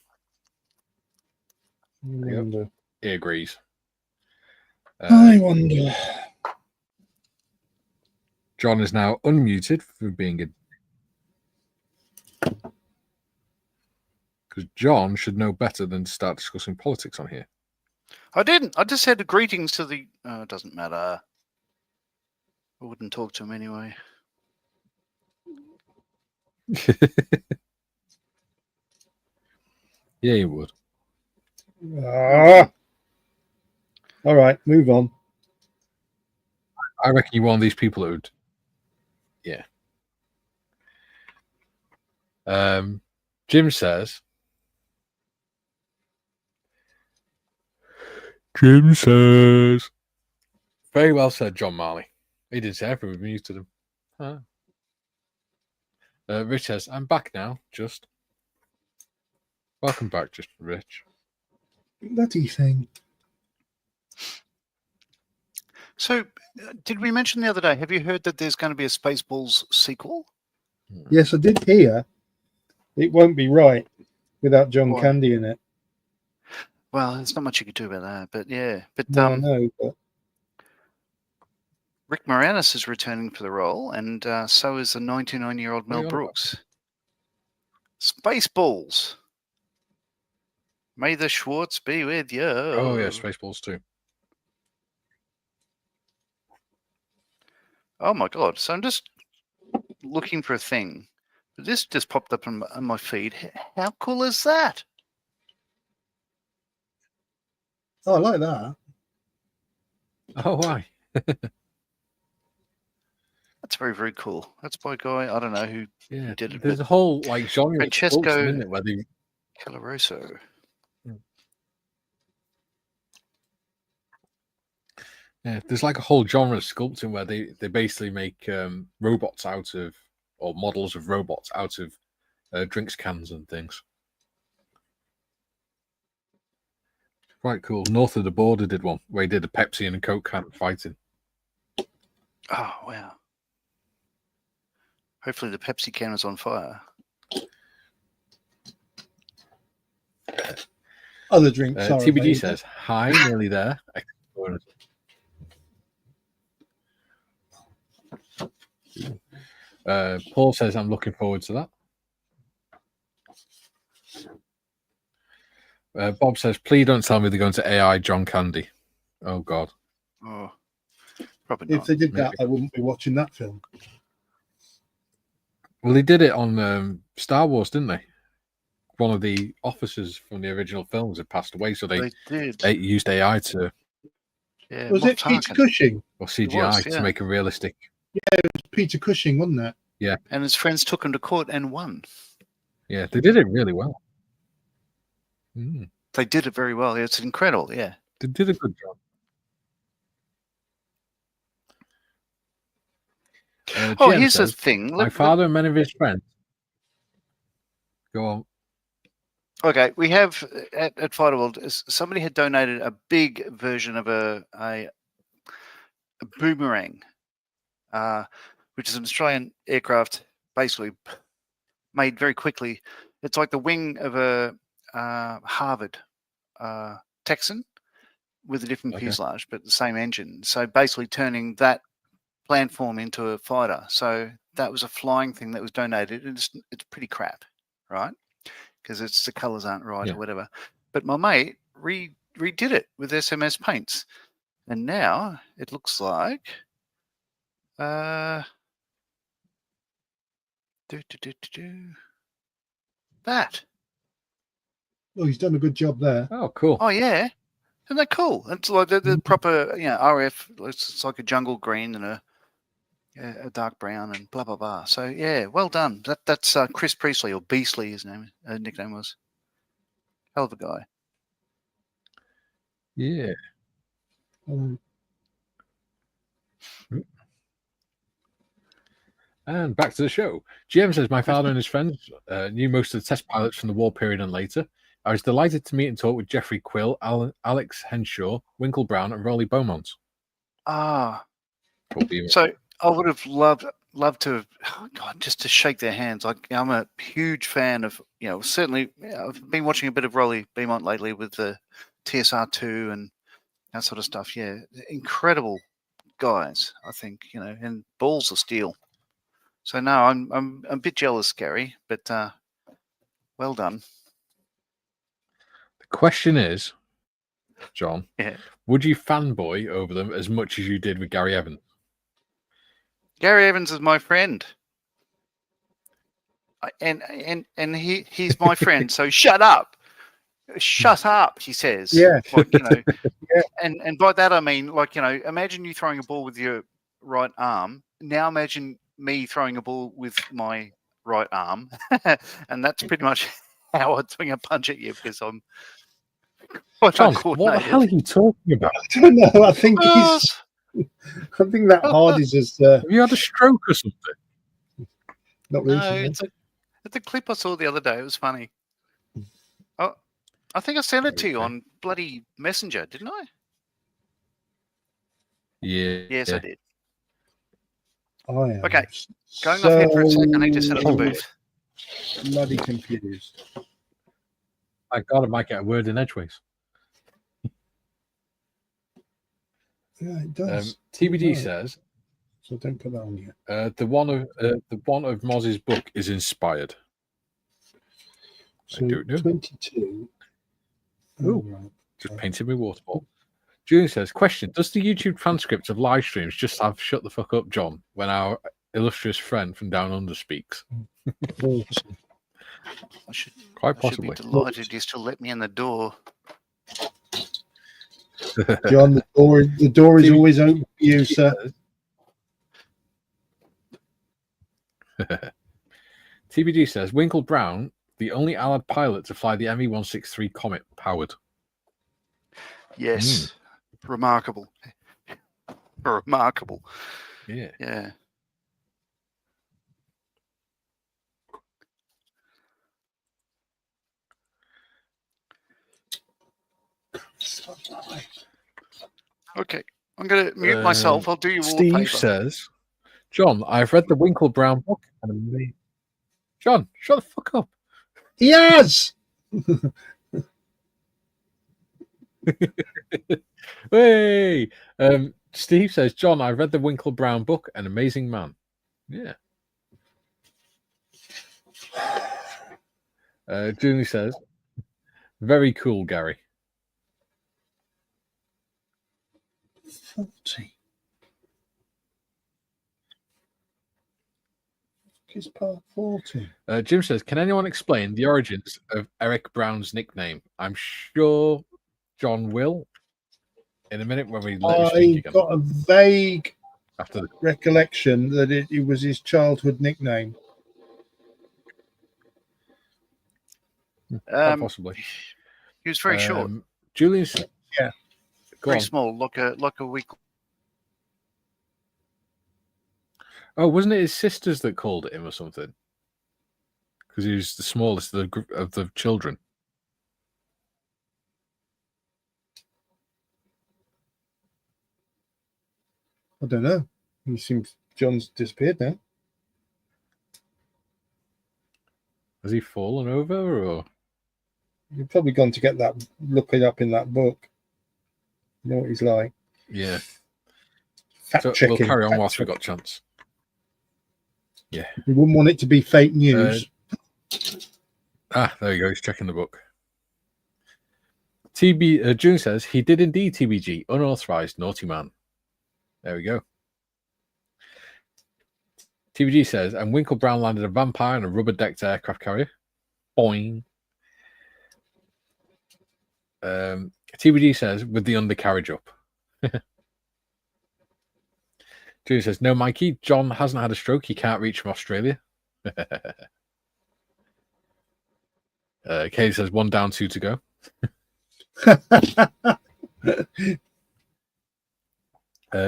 He agrees. I wonder. John is now unmuted for being a... Because John should know better than to start discussing politics on here. I didn't. I just said greetings to the... it doesn't matter. I wouldn't talk to him anyway. Yeah, you would. All right, move on. I reckon you're one of these people who would... Yeah. Jim says... Very well said, John Marley. He didn't say everything. We've been used to them. Huh. Rich says, I'm back now, just. Welcome back, just Rich. Bloody thing. So, did we mention the other day, have you heard that there's going to be a Spaceballs sequel? Yes, I did hear. It won't be right without John Candy in it. Well, there's not much you could do about that, but yeah. But No, I know, but Rick Moranis is returning for the role, and so is the 99-year-old What are Mel you on Brooks. Spaceballs. May the Schwartz be with you. Oh yeah, Spaceballs too. Oh my god! So I'm just looking for a thing. This just popped up on my feed. How cool is that? I like that. Oh why? That's very, very cool. That's by a guy, I don't know who Yeah, did it, there's but a whole like genre of Francesco sculpting, isn't it? Where they Calaroso. Yeah, there's like a whole genre of sculpting where they basically make robots out of, or models of robots out of drinks cans and things. Quite cool. North of the Border did one where he did a Pepsi and a Coke can fighting. Oh, wow. Hopefully the Pepsi can was on fire. Other drinks are TBD available. says, hi, nearly there. Paul says, I'm looking forward to that. Bob says, please don't tell me they're going to AI John Candy. Oh, God. Oh, probably not. If they did that, Maybe. I wouldn't be watching that film. Well, they did it on Star Wars, didn't they? One of the officers from the original films had passed away, so They did. they used AI to, Yeah, Was Moff it Peter Tarkin. Cushing? or CGI was, yeah. to make a realistic. It was Peter Cushing, wasn't it? And his friends took him to court and won. Yeah, they did it really well. They did it very well. It's incredible, yeah. They did a good job. GM Here's the says, thing. my father and many of his friends. Go on. Okay, we have at Fighter World, somebody had donated a big version of a boomerang, which is an Australian aircraft, basically made very quickly. It's like the wing of a Harvard Texan with a different fuselage, but the same engine. So basically turning that planform into a fighter. So that was a flying thing that was donated. It's pretty crap, right? Because the colors aren't right or whatever. But my mate redid it with SMS paints, and now it looks like that. Oh, he's done a good job there. Oh, cool. Oh yeah, isn't that cool? It's like the proper, RF. It's like a jungle green and a dark brown and blah blah blah. So yeah, well done. That's Chris Priestley, or Beasley, his nickname was. Hell of a guy. Yeah. And back to the show. GM says, my father and his friends knew most of the test pilots from the war period and later. I was delighted to meet and talk with Jeffrey Quill, Alex Henshaw, Winkle Brown, and Raleigh Beaumont. So I would have loved to, just to shake their hands. I'm a huge fan of, certainly I've been watching a bit of Raleigh Beaumont lately with the TSR2 and that sort of stuff. Yeah, incredible guys, I think, and balls of steel. So no, I'm a bit jealous, Gary, but well done. The question is, John, would you fanboy over them as much as you did with Gary Evans? Gary Evans is my friend, and he's my friend. So shut up, he says. Yeah. And by that I mean, imagine you throwing a ball with your right arm. Now imagine me throwing a ball with my right arm, and that's pretty much how I'd swing a punch at you, because I'm John, what the hell are you talking about? I don't know. I think that hard is just. Have you had a stroke or something? Not No, recently. it's a clip I saw the other day. It was funny. Oh, I think I sent it to you on bloody Messenger, didn't I? Yeah. Yes, I did. I am Okay, going off here for a sec. I need to set up the booth. Bloody confused. I might get a word in edgeways. Yeah, it does. TBD Right. says So don't put that on yet. the one of Moz's book is inspired. So I don't know. 22. Ooh. Right. Just painted me waterfall. Julian says, question, does the YouTube transcript of live streams just have shut the fuck up, John, when our illustrious friend from Down Under speaks? Awesome. Quite I should be possibly. delighted you still let me in the door. John, the door is always open for you, sir. TBD says, Winkle Brown, the only Allied pilot to fly the ME-163 Comet powered. Yes. Remarkable. Remarkable. Yeah. Yeah. Okay. I'm going to mute myself. I'll do you all the paper. Steve says, John, I've read the Winkle Brown book. And John, shut the fuck up. Yes! Hey! Steve says, John, I've read the Winkle Brown book. An amazing man. Yeah. Julie says, very cool, Gary. 40. It's part 40. Jim says, can anyone explain the origins of Eric Brown's nickname? I'm sure John will in a minute when we let him speak again. I got a vague After the... recollection that it was his childhood nickname. possibly. He was very short. Julian says, yeah. Very small, like a week. Oh, wasn't it his sisters that called him or something? Because he was the smallest of the children. I don't know. He seems John's disappeared now. Has he fallen over, or you've probably gone to get that, look it up in that book. You know what he's like. Yeah. Fact So checking. we'll carry on whilst we've got a chance. Yeah. We wouldn't want it to be fake news. There you go. He's checking the book. June says he did indeed TBG, unauthorized naughty man. There we go. TBG says, and Winkle Brown landed a vampire in a rubber-decked aircraft carrier. Boing. TBG says, with the undercarriage up. June says, no, Mikey, John hasn't had a stroke. He can't reach from Australia. Kay says, 1 down, 2 to go.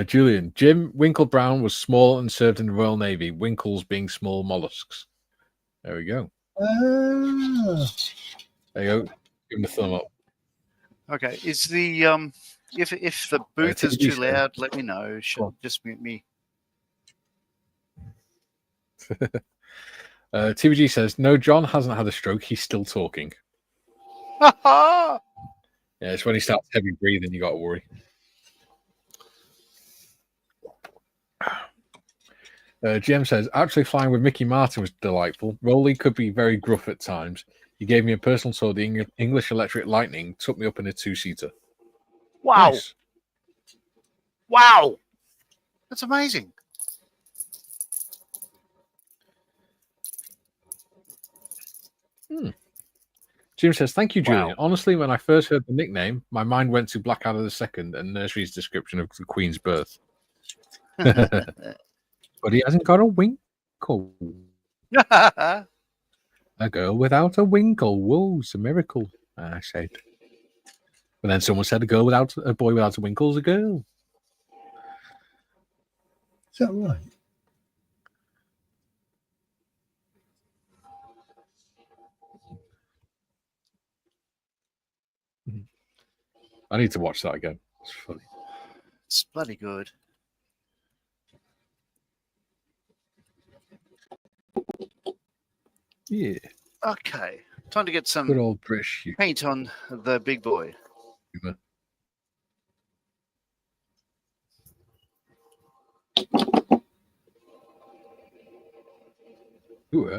Julian, Jim Winkle Brown was small and served in the Royal Navy, Winkles being small mollusks. There we go. There you go. Give him the thumb up. Okay. Is the if the booth is too loud, let me know. Just mute me. TVG says, no, John hasn't had a stroke. He's still talking. Yeah, it's when he starts heavy breathing, you got to worry. GM says, actually flying with Mickey Martin was delightful. Rowley could be very gruff at times. He gave me a personal tour of the English Electric Lightning, took me up in a 2-seater. Wow. Nice. Wow. That's amazing. Jim says, thank you, Julian. Wow. Honestly, when I first heard the nickname, my mind went to Blackadder II and Nursery's description of the Queen's birth. But he hasn't got a winkle. A girl without a winkle. Whoa, it's a miracle, I said. But then someone said a boy without a winkle is a girl. Is that right? I need to watch that again. It's funny. It's bloody good. Yeah. Okay. Time to get some good old British paint on the big boy. Ooh,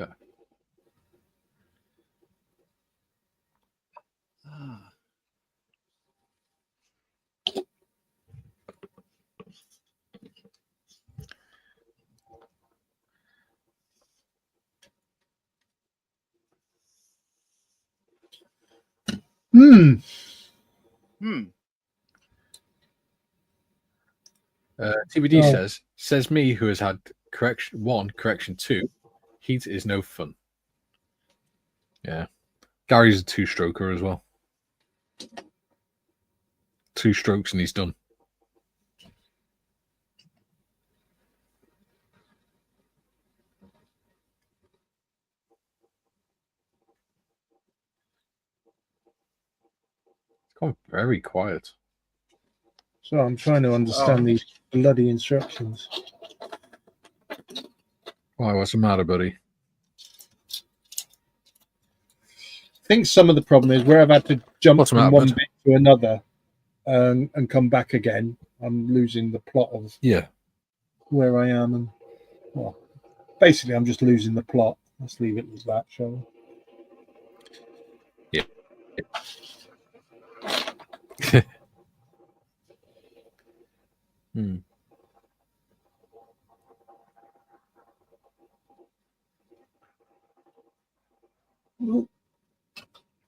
Ah. Hmm. TBD Oh. says me who has had correction 1, correction 2. Heat is no fun. Yeah. Gary's a 2-stroker as well. 2 strokes and he's done. It's gone very quiet. So I'm trying to understand these bloody instructions. Why? What's the matter, buddy? I think some of the problem is where I've had to jump What's the from matter, one bud? bit to another and come back again. I'm losing the plot of Yeah. where I am, and well, basically, I'm just losing the plot. Let's leave it as that, shall we? Hmm.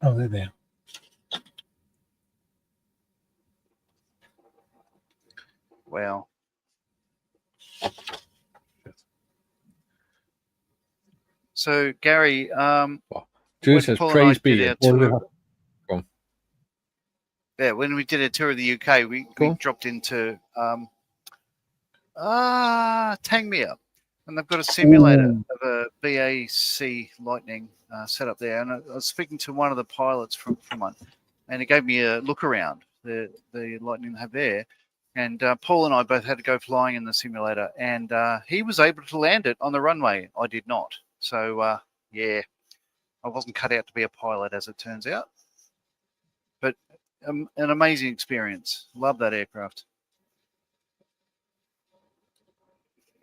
Oh, there they are. Wow. So Gary, Drew when says, Paul and I praise did be. our Go tour, on. when we did a tour of the UK, we dropped into Tangmere, and they've got a simulator of a BAC Lightning set up there. And I was speaking to one of the pilots from one, and he gave me a look around the Lightning they have there. And Paul and I both had to go flying in the simulator, and he was able to land it on the runway. I did not. So, yeah, I wasn't cut out to be a pilot, as it turns out. But an amazing experience. Love that aircraft.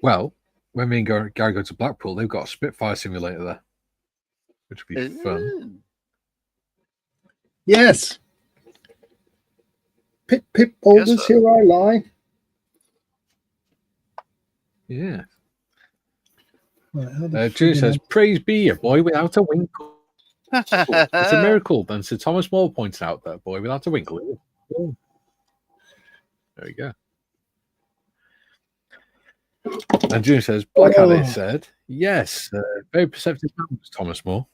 Well, when me and Gary go to Blackpool, they've got a Spitfire simulator there, which would be fun. Yes. Pip, boulders, Yes, here I lie. Yeah. Right, Drew says, praise be, a boy without a winkle. It's a miracle. Then Sir Thomas More points out that boy without a winkle. There we go. And June says, Blackadder said, yes, very perceptive man was Thomas More.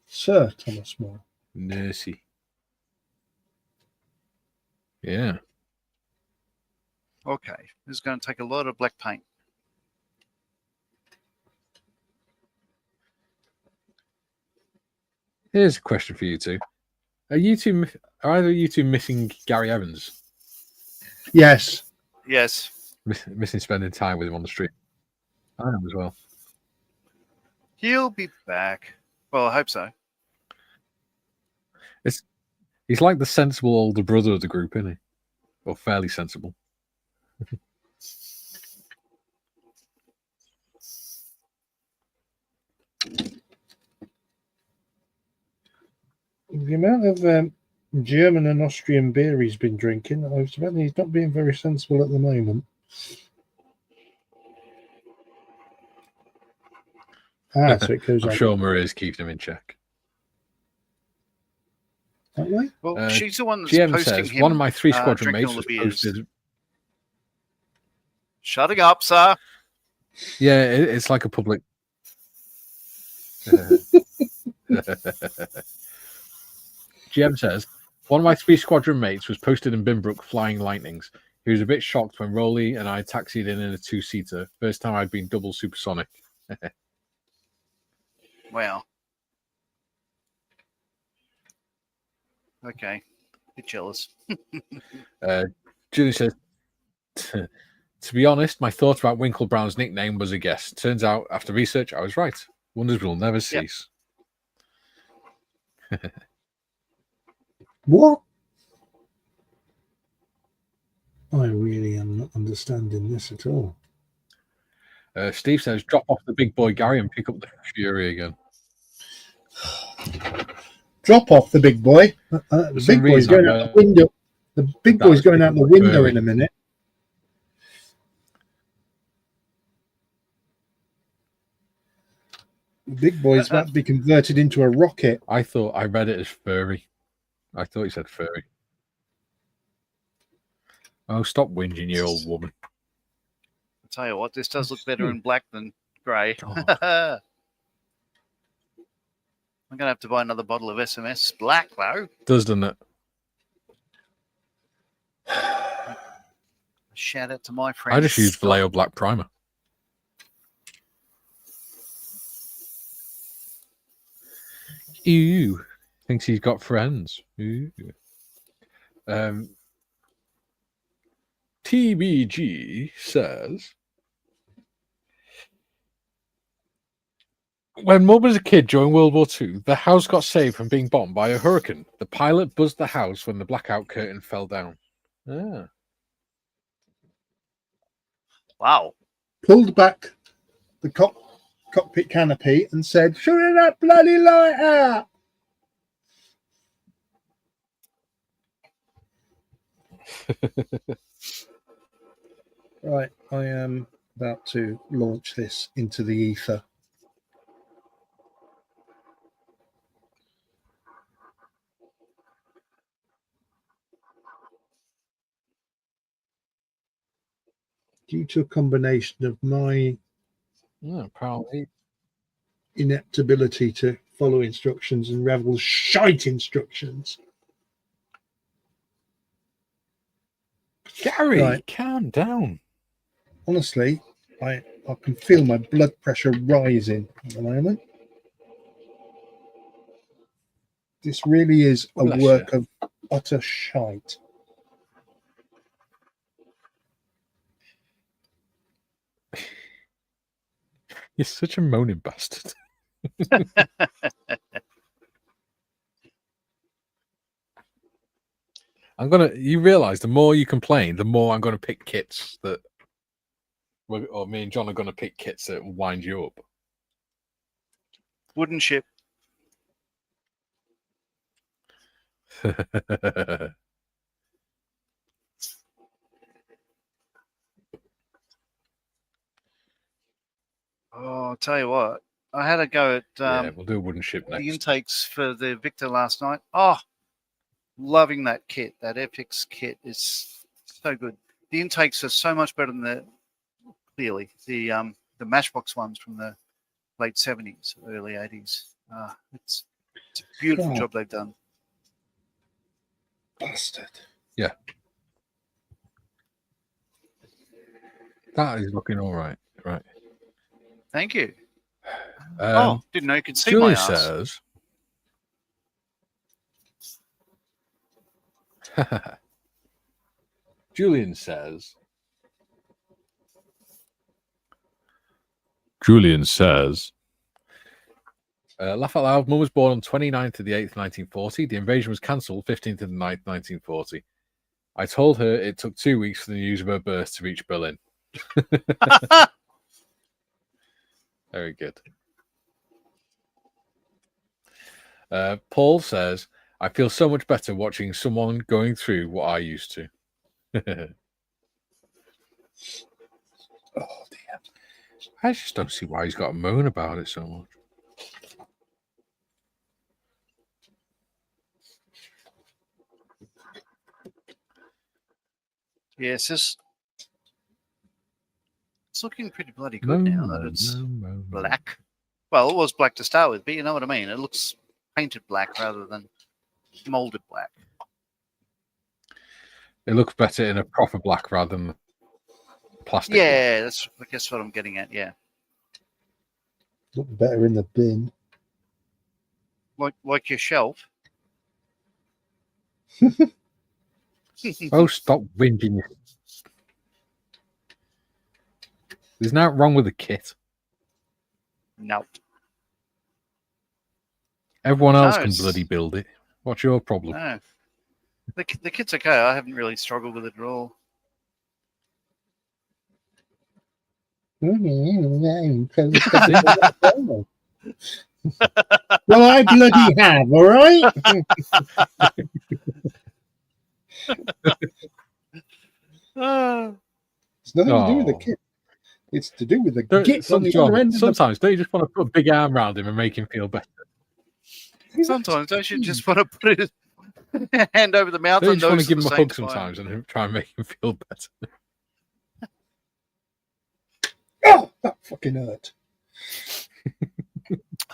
Sir Thomas More. Nursey. Yeah. Okay, this is going to take a lot of black paint. Here's a question for you two. Are either you two missing Gary Evans? Yes. Yes. Missing spending time with him on the street? I am as well. He'll be back. Well, I hope so. He's like the sensible older brother of the group, isn't he? Or fairly sensible. The amount of German and Austrian beer he's been drinking, I was betting he's not being very sensible at the moment. So it goes I'm on. sure Maria's keeping him in check. That way? Well, she's the one that's GM posting says, him. one of my 3 squadron drinking mates all was the beers. posted. Shutting up, sir. Yeah, it's like a public. GM says, one of my 3 squadron mates was posted in Binbrook flying Lightnings. He was a bit shocked when Rowley and I taxied in a 2-seater. First time I'd been double supersonic. Wow. Okay. Bit jealous. Julie says, to be honest, my thought about Winkle Brown's nickname was a guess. Turns out, after research, I was right. Wonders will never cease. What? I really am not understanding this at all. Steve says, drop off the big boy Gary and pick up the Fury again. Drop off the big boy. The big boy's going out the window. The big boy's going out the window in a minute. The big boy's about to be converted into a rocket. I thought I read it as furry. I thought he said furry. Oh, stop whinging, you old woman. I'll tell you what, this does look better in black than grey. Oh. I'm going to have to buy another bottle of SMS black, though. Doesn't it? Shout out to my friend. I just used Vallejo Black Primer. Ew. Thinks he's got friends. Ew. TBG says, when Mum was a kid during World War II, the house got saved from being bombed by a hurricane. The pilot buzzed the house when the blackout curtain fell down. Ah. Wow. Pulled back the cockpit canopy and said, "Shoot that bloody light out!" Right, I am about to launch this into the ether. Due to a combination of my Apparently ineptability to follow instructions and Revell's shite instructions. Gary, Right. calm down. Honestly, I can feel my blood pressure rising at the moment. This really is a Bless work of utter shite. You're such a moaning bastard. You realise the more you complain, the more I'm gonna pick kits that, or me and John are gonna pick kits that will wind you up. Wooden ship. Oh, I'll tell you what. I had a go at Yeah, we'll do a wooden ship the next. intakes for the Victor last night. Oh, loving that kit. That FX kit is so good. The intakes are so much better than the Matchbox ones from the late 70s, early 80s. It's a beautiful job they've done. Bastard. Yeah. That is looking all right. Right. Thank you. Um, didn't know you could see Julie my ass. says, Julian says, laugh out loud. Mum was born on 29th of the 8th, 1940. The invasion was cancelled 15th of the 9th, 1940. I told her it took 2 weeks for the news of her birth to reach Berlin. Very good. Paul says, I feel so much better watching someone going through what I used to. Oh, dear. I just don't see why he's got to moan about it so much. Yes, it's looking pretty bloody good now that it's black. Well, it was black to start with, but you know what I mean. It looks painted black rather than molded black. It looks better in a proper black rather than plastic. Yeah, that's I guess what I'm getting at. Yeah, Look better in the bin. like your shelf. Oh, stop whinging. There's nothing wrong with the kit. No. Everyone else No, can it's- bloody build it. What's your problem? No. The kit's okay. I haven't really struggled with it at all. Well, I bloody have, all right? It's nothing to do with the Oh. kit. It's to do with the Don't- git on the other end of the... Sometimes don't you just want to put a big arm around him and make him feel better? Sometimes don't you just want to put his hand over the mouth Don't you and just want nose to give at him the a same hug time? sometimes and try and make him feel better? Oh, that fucking hurt.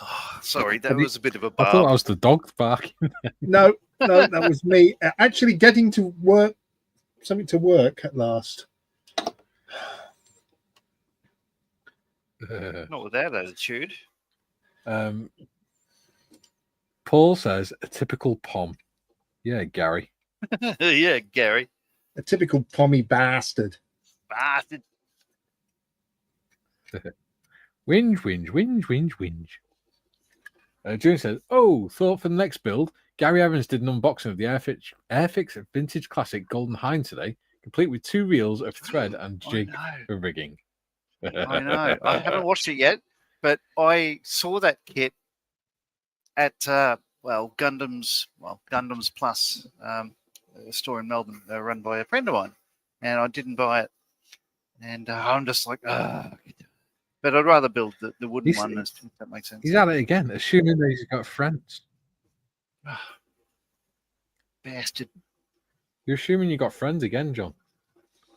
Oh, sorry, that was a bit of a I thought barb. that was the dog barking. No, that was me actually getting to work, something to work at last. Not with that attitude. Paul says a typical pom. Yeah, Gary. Yeah, Gary. A typical pommy bastard. Bastard. Whinge, whinge, whinge, whinge, whinge. June says, "Oh, thought for the next build, Gary Evans did an unboxing of the Airfix Vintage Classic Golden Hind today, complete with 2 reels of thread and jig for rigging." I know. I haven't watched it yet, but I saw that kit at Gundam's Plus a store in Melbourne, run by a friend of mine, and I didn't buy it, and I'm just like, but I'd rather build the wooden one. If that makes sense. He's at it again, assuming that he's got friends. Bastard. You're assuming you got friends again, John.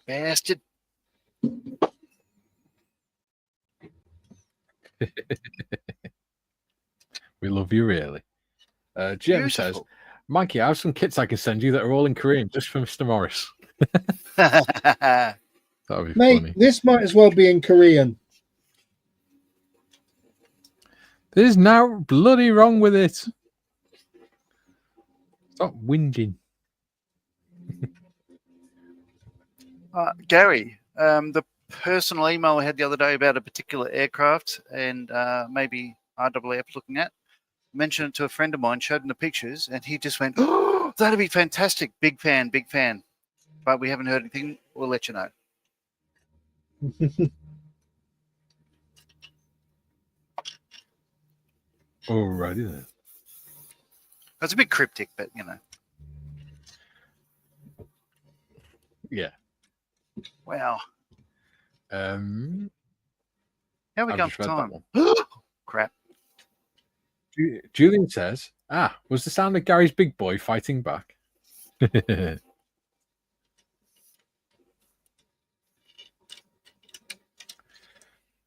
Bastard. We love you, really. Jim says, "Mikey, I have some kits I can send you that are all in Korean, just for Mr. Morris." That would be Mate, funny. this might as well be in Korean. There's now bloody wrong with it. Stop whinging. Gary, the personal email I had the other day about a particular aircraft and maybe RAAF looking at, mentioned it to a friend of mine, showed him the pictures, and he just went, "Oh, that'd be fantastic. Big fan, big fan." But we haven't heard anything. We'll let you know. Alrighty then. It's a bit cryptic, but you know. Yeah. Wow. How How are we going for time? Crap. Julian says, was the sound of Gary's Big Boy fighting back?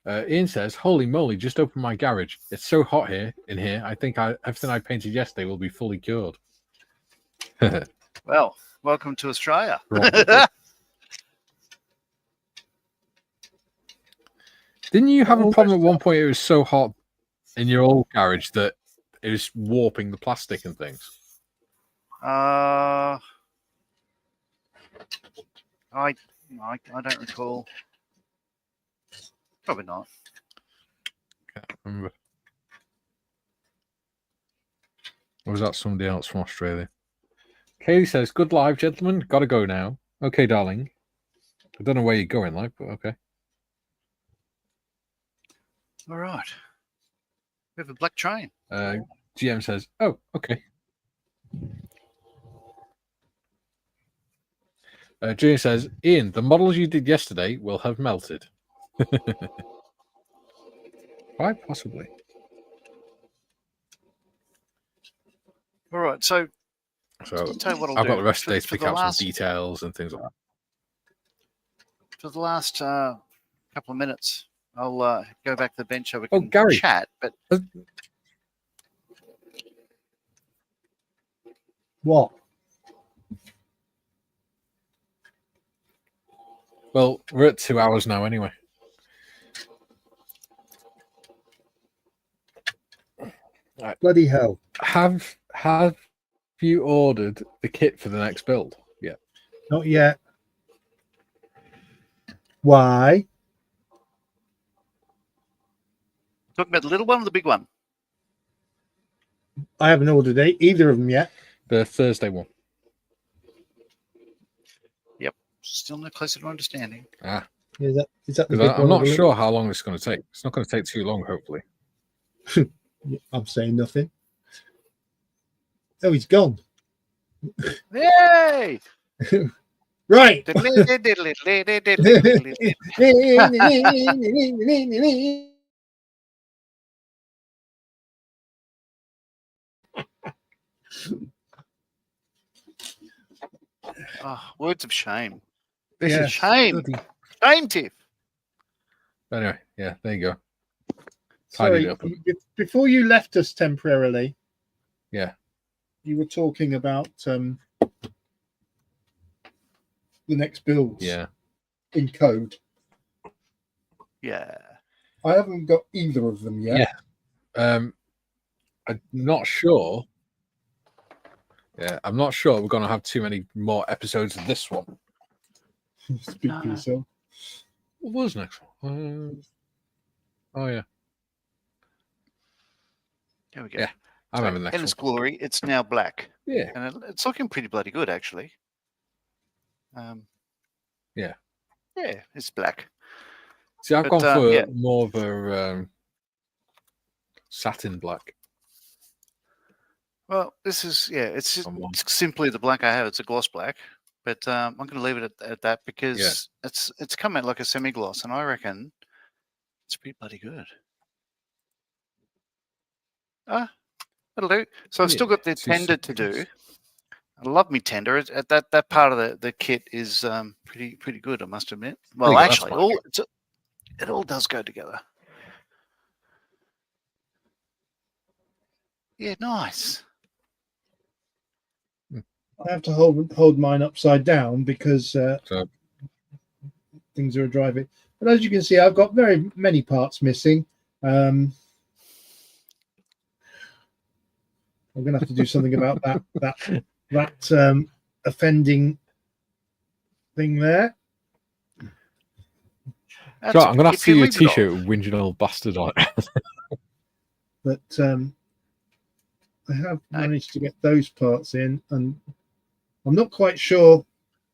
Ian says, "Holy moly, just opened my garage. It's so hot in here. I think everything I painted yesterday will be fully cured." Well, welcome to Australia. Didn't you have a problem at one point? It was so hot in your old garage that it was warping the plastic and things. I don't recall. Probably not. Can't remember. Or was that somebody else from Australia? Kaylee says, "Good live, gentlemen. Gotta go now." Okay, darling. I don't know where you're going, like, but okay. All right. We have a black train. GM says, "Oh, okay." Julian says, "Ian, the models you did yesterday will have melted." Quite possibly. All right. So So tell you what I've got the rest of the day to pick out last, some details and things like that. For the last couple of minutes, I'll go back to the bench so we can Gary. chat. But What? Well, we're at 2 hours now anyway. Right. Bloody hell. Have you ordered the kit for the next build? Yeah. Not yet. Why? talking about the little one or the big one? I haven't ordered either of them yet. The Thursday one. Yep. Still no closer to understanding. Is that the Because big I'm one not with the sure how long it's going to take. It's not going to take too long, hopefully. link? I'm saying nothing. Oh, he's gone. Yay! Right. Oh, words of shame. This Yes. is Shame. bloody- Shame, Tiff. Anyway, yeah, there you go. Sorry, Tidied it up. before you left us temporarily, Yeah. you were talking about the next builds Yeah. in code. Yeah. I haven't got either of them yet. Yeah. I'm not sure. Yeah, I'm not sure we're going to have too many more episodes of this one. Speak for yourself. What was the next one? Oh, yeah. There we go. Yeah, I remember the next in its one. glory, it's now black. Yeah. And it's looking pretty bloody good, actually. Yeah. Yeah, it's black. See, I've But, gone for yeah. more of a satin black. Well, this is, it's just on one. it's simply the black I have. It's a gloss black. But I'm going to leave it at that because it's come out like a semi-gloss, and I reckon it's pretty bloody good. That'll do. So I've still got the tender to do. I love me tender. That part of the kit is pretty good, I must admit. Well, There you go, actually, it all does go together. Yeah, nice. I have to hold mine upside down because things are driving. But as you can see, I've got very many parts missing. I'm going to have to do something about that offending thing there. So I'm going to have to see you a T-shirt with whinging old bastard on it. But I have managed to get those parts in, and I'm not quite sure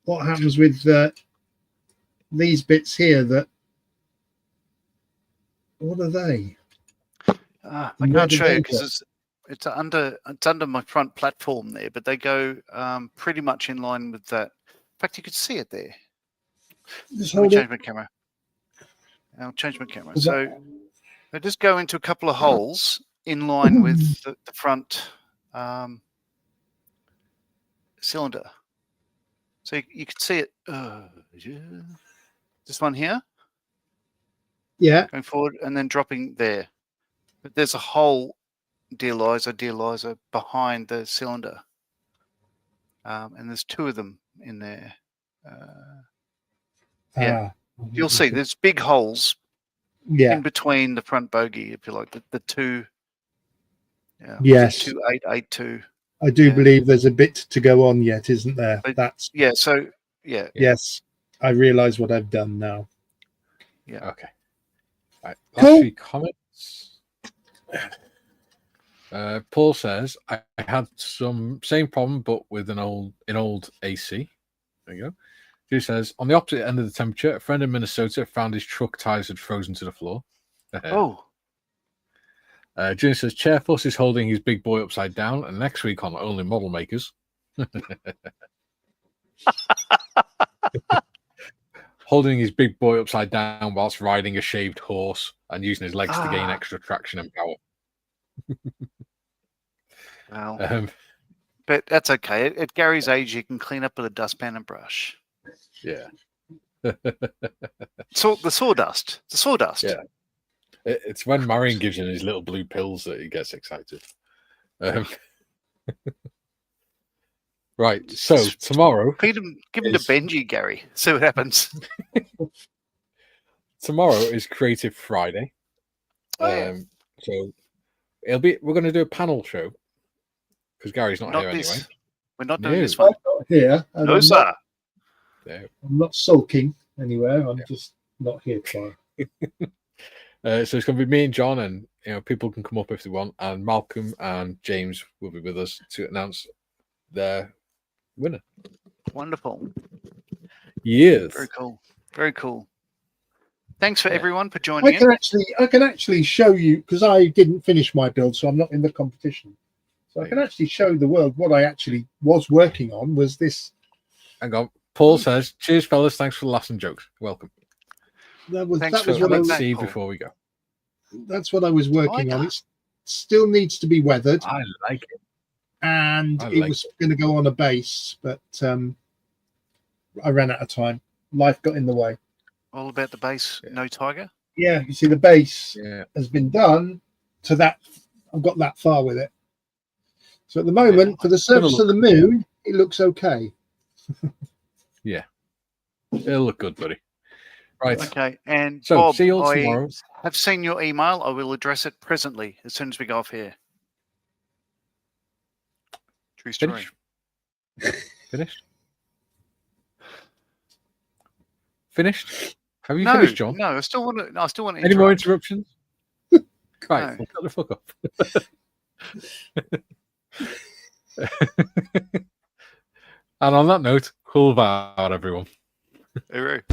what happens with these bits here. What are they? I can't show you because it's under my front platform there, but they go pretty much in line with that. In fact, you could see it there. Let me change my camera. I'll change my camera. So they just go into a couple of holes in line with the front cylinder. So you can see it. This one here. Yeah. Going forward and then dropping there. But there's a hole, dear Liza, behind the cylinder. And there's two of them in there. Yeah. You'll see there's big holes in between the front bogie, if you like, the two. Yeah, yes. 2882. I do believe there's a bit to go on yet, isn't there? But, yeah. Yes, I realise what I've done now. Yeah. Okay. Right. Cool. Last few comments. Paul says I had some same problem, but with an old AC. There you go. Drew says on the opposite end of the temperature, a friend in Minnesota found his truck tires had frozen to the floor. Oh. Junior says Chairfuss is holding his big boy upside down, and next week on Only Model Makers. Holding his big boy upside down whilst riding a shaved horse and using his legs to gain extra traction and power. Well, but that's okay. At Gary's age, you can clean up with a dustpan and brush. Yeah. So the sawdust. The sawdust. Yeah. It's when Marion gives him his little blue pills that he gets excited. Right. So tomorrow, give him to Benji, Gary. See what happens. Tomorrow is Creative Friday. So we're going to do a panel show because Gary's not here anyway. We're not doing this one. I'm not here. No, sir. I'm not sulking anywhere. I'm just not here tomorrow. So it's going to be me and John, and people can come up if they want, and Malcolm and James will be with us to announce their winner. Wonderful. Yes. Very cool. Very cool. Thanks for Yeah. everyone for I joining can in. actually show you, because I didn't finish my build, so I'm not in the competition. So I can actually show the world what I actually was working on. Was this? Hang on. Paul says, "Cheers, fellas. Thanks for the laughs and jokes. Welcome." Thanks That for was what coming Let's back, see Paul. before we go. that's what I was working on. Tiger. It still needs to be weathered, I like it. and I it like was going to go on a base, but I ran out of time. Life got in the way. All about the base, Yeah. no tiger. Yeah, you see, the base Yeah. has been done to that. I've got that far with it. So at the moment, for the surface of the moon, it looks okay. Yeah. It'll look good, buddy. Right. Okay, and So, Bob, see you all I tomorrow. have seen your email. I will address it presently as soon as we go off here. True story. Finished? Finished? Have you No, finished, John? no, I still want to. I still want to. Any more interrupt. interruptions? Right, No. well, shut the fuck up. And on that note, cool vow, everyone. Hooroo.